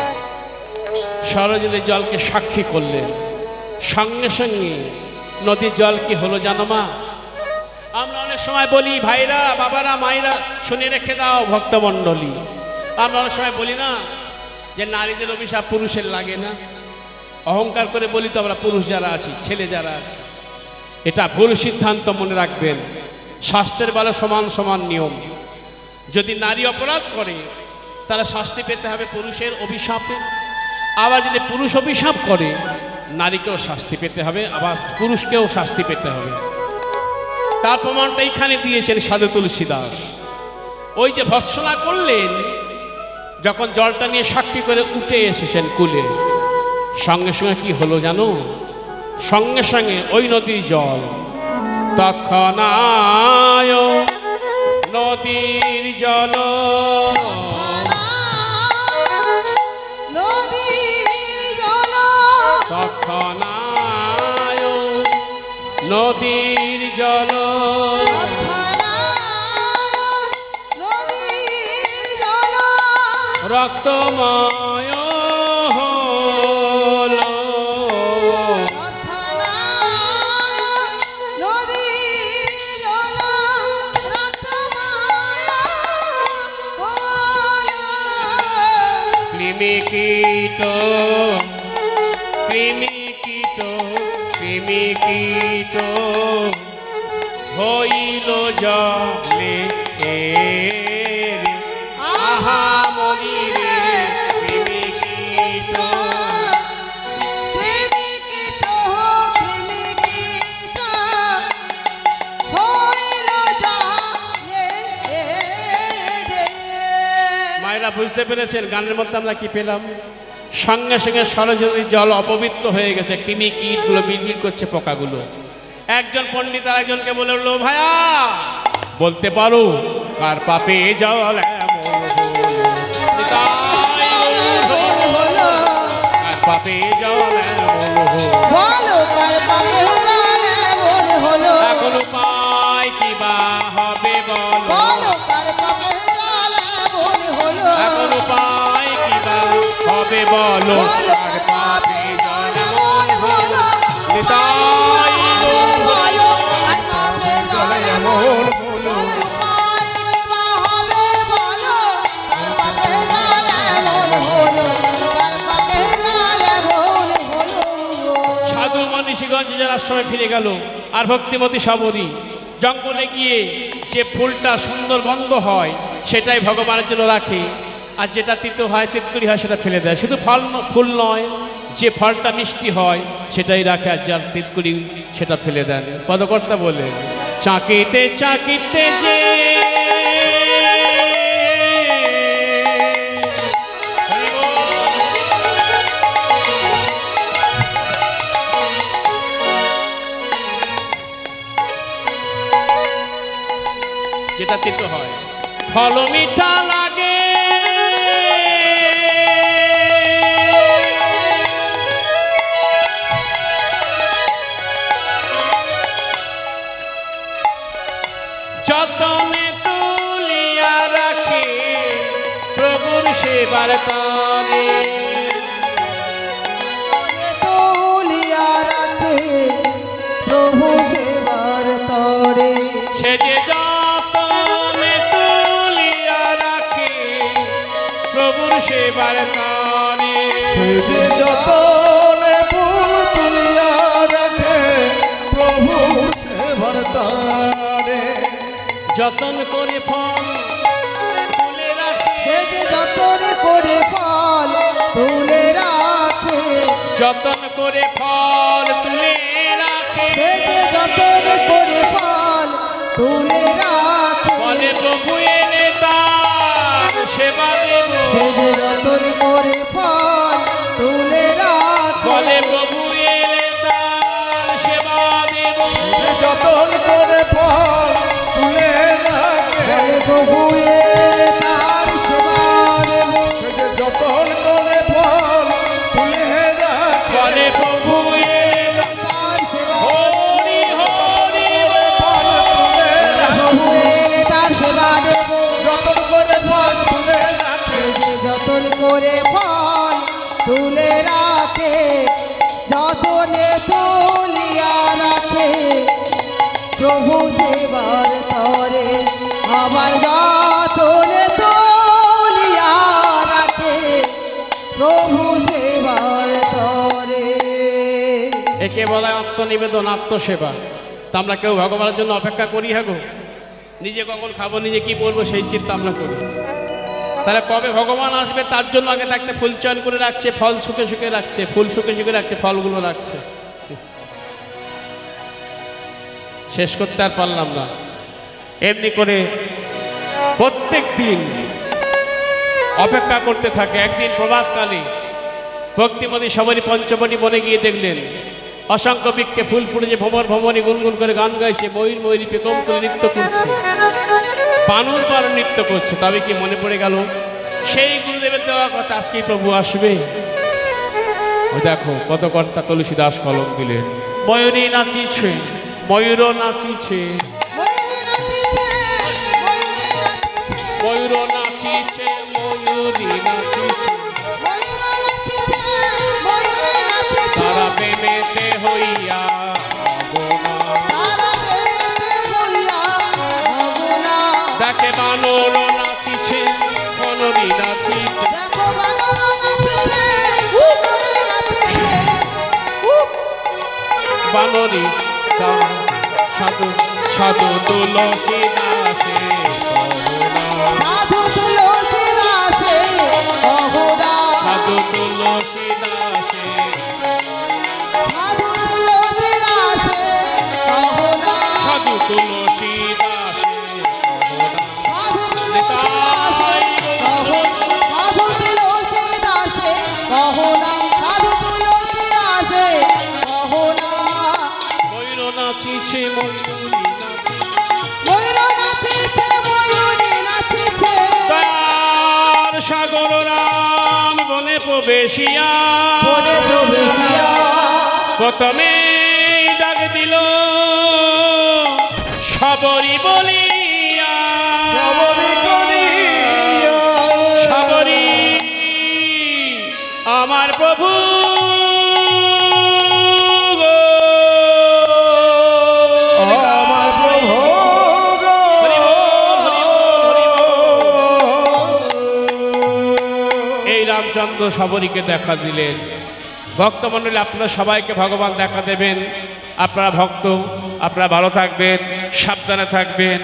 সরোজিনী জলকে সাক্ষী করলেন, সঙ্গে সঙ্গে নদীর জল কি হলো জানো মা? আমরা অনেক সময় বলি, ভাইরা বাবারা মায়েরা শুনে রেখে দাও ভক্তমণ্ডলী, আমরা অনেক সময় বলি না যে নারীদের অভিশাপ পুরুষের লাগে না। অহংকার করে বলি তো আমরা পুরুষ যারা আছি, ছেলে যারা আছে। এটা ভুল সিদ্ধান্ত, মনে রাখবেন। শাস্ত্রের বেলা সমান সমান নিয়ম। যদি নারী অপরাধ করে তারা শাস্তি পেতে হবে পুরুষের অভিশাপে, আবার যদি পুরুষ অভিশাপ করে নারীকেও শাস্তি পেতে হবে, আবার পুরুষকেও শাস্তি পেতে হবে। তার প্রমাণটা এইখানে দিয়েছেন সাধু তুলসী দাস। ওই যে ভৎসনা করলেন, যখন জলটা নিয়ে সাক্ষী করে উঠে এসেছেন কুলে, সঙ্গে সঙ্গে কি হলো জানো? সঙ্গে সঙ্গে ওই নদীর জল তৎক্ষণায় নদীর জল, তৎক্ষণায় নদীর জল, রক্তময় হলো, কৃমিকীট কৃমিকীট কৃমিকীট হইল জলে আহা মরিরে, কৃমিকীট মায়েরা বুঝতে পেরেছেন গানের মধ্যে আমরা কি পেলাম? সঙ্গে সঙ্গে সরস্বতীর জল অপবিত্র হয়ে গেছে, কৃমি কীটগুলো বিড়বিড় করছে, পোকাগুলো। একজন পণ্ডিত আর একজনকে বলে উঠলো, ভাইয়া বলতে পারো কার পাপে জল এমন হলো, কার পাপে জল এমন হলো, এখন উপায় কি বা হবে বলো, এখন উপায় কি বা হবে বলো, কার পাপে জল এমন হলো, নিতাই সাধু মনীষীগঞ্জ যারা আশ্রমে ফিরে গেল, আর ভক্তিমতী সবরী জঙ্গলে গিয়ে যে ফুলটা সুন্দর গন্ধ হয় সেটাই ভগবানের জন্য রাখে, আর যেটা তিতো হয় তিতকুড়ি হয় সেটা ফেলে দেয়। শুধু ফুল নয়, যে ফলটা মিষ্টি হয় সেটাই রাখে, আর যার তিতকুড়ি সেটা ফেলে দেন। পদকর্তা বলে, চাকিতে চাকিতে যে যেটা তিতো হয়, ফল মিঠা লাগে, যতনে তুলিয়া রাখে প্রভুর সেবার তরে, তুলিয়া রাখে প্রভু সেবার তরে, সে যে যতনে তুলিয়া রাখে প্রভুর সেবার তরে, সে যে যতনে ফুল তুলিয়া রাখে প্রভু সেবার তরে, যতন করে ফল তুলে রাখে, সে যে যতন করে ফল তুলে রাখে, যতন করে ফল তুলে রাখে, সে যে যতন করে ফল তুলে রাখে, বলে প্রভু এলে তার সেবা দেব, সে যে যতন করে ফল তুলে রাখে, বলে প্রভু এলে তার সেবা দেব, যতন করে ফল তুলে রাখে, বলে প্রভু এলে তার সেবা দেব, সে যে যতন করে ফল তুলে রাখে, বলে প্রভু এলে তার সেবা হরি হরি ফল তুলে রাখে, প্রভু এলে তার সেবা দেব, যতন করে ফল করে ফল তুলে রাখে, যতনে তুলিয়া রাখে প্রভু সেবার তরে, আমার যতনে তুলিয়া রাখে প্রভু সেবার তরে। একে বলা হয় আত্মনিবেদন, আত্মসেবা। তা আমরা কেউ ভগবানের জন্য অপেক্ষা করি? হ্যাঁ গো, নিজে কখন খাবো, নিজে কি পরবো সেই চিন্তা আমরা করি। তাহলে কবে ভগবান আসবে তার জন্য আগে থাকতে ফুল চয়ন করে রাখছে, ফল শুকে শুকে রাখছে, ফুল শুকে শুকে রাখছে, ফলগুলো রাখছে। শেষ করতে আর পারলাম না। এমনি করে প্রত্যেক দিন অপেক্ষা করতে থাকে। একদিন প্রভাতকালে ভক্তিমতী সবারই পঞ্চবটি বনে গিয়ে দেখলেন অসংখ্য বৃক্ষে ফুল ফুটেছে, ভ্রমর ভ্রমণী গুনগুন করে গান গাইছে, ময়ূর ময়ূরী পেকম তুলে নৃত্য করছে, বানর বার নৃত্য করছে। তবে কি মনে পড়ে গেল সেই গুরুদেবের দেওয়া কথা, আজকেই প্রভু আসবে। ওই দেখো কত কর্তা তুলসী দাস কলম দিলেন, ময়ূরী নাচিছে, ময়ূরও নাচিছে, ময়ূর নাচিছে, ময়ূরী নাচিছে, তারা প্রেমেতে হইয়া দেখে বানর নাচিছে, ময়ূরী নাচিছে, বানরী সাধু সাধু তুলসী নাচে, সাধু তুলসী দাসে অহুদা, সাধু তুলসী নাচে, সাধু তুলসী দাসে অহুদা, সাধু তুলসী দাসে, সাধু তুলসী দাসে অহুদা, সাধু তুলসী দাসে অহুদা। ময়ূর নাচিছে, ময়ূরী নাচিছে, ময়ূর নাচিছে, ময়ূরী নাচিছে, তার সাগর রাম বনে প্রবেশিয়া বনে প্রবেশিয়া প্রথমে ডাক দিল সবরি বলিয়া, সবরি আমার প্রভু গো, আমার প্রভু গো। হরি বল, হরি বল, হরি বল। এই রামচন্দ্র সবরীকে দেখা দিলেন। ভক্তমণ্ডলী আপনারা সবাইকে ভগবান দেখা দেবেন। আপনারা ভক্ত, আপনারা ভালো থাকবেন, সাবধানে থাকবেন।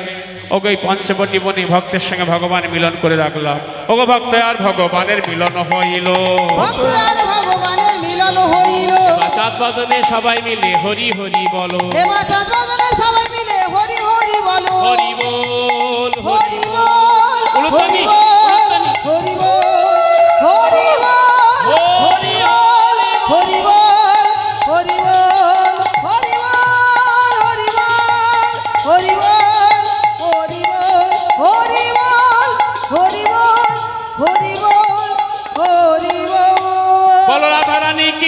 ওগো এই পঞ্চবটি বনি ভক্তের সঙ্গে ভগবান মিলন করে রাখলাম। ওগো ভক্ত আর ভগবানের মিলন হইল, ভক্ত আর ভগবানের মিলন হইল, চাঁদ বাদনে সবাই মিলে হরি হরি বলো। এবার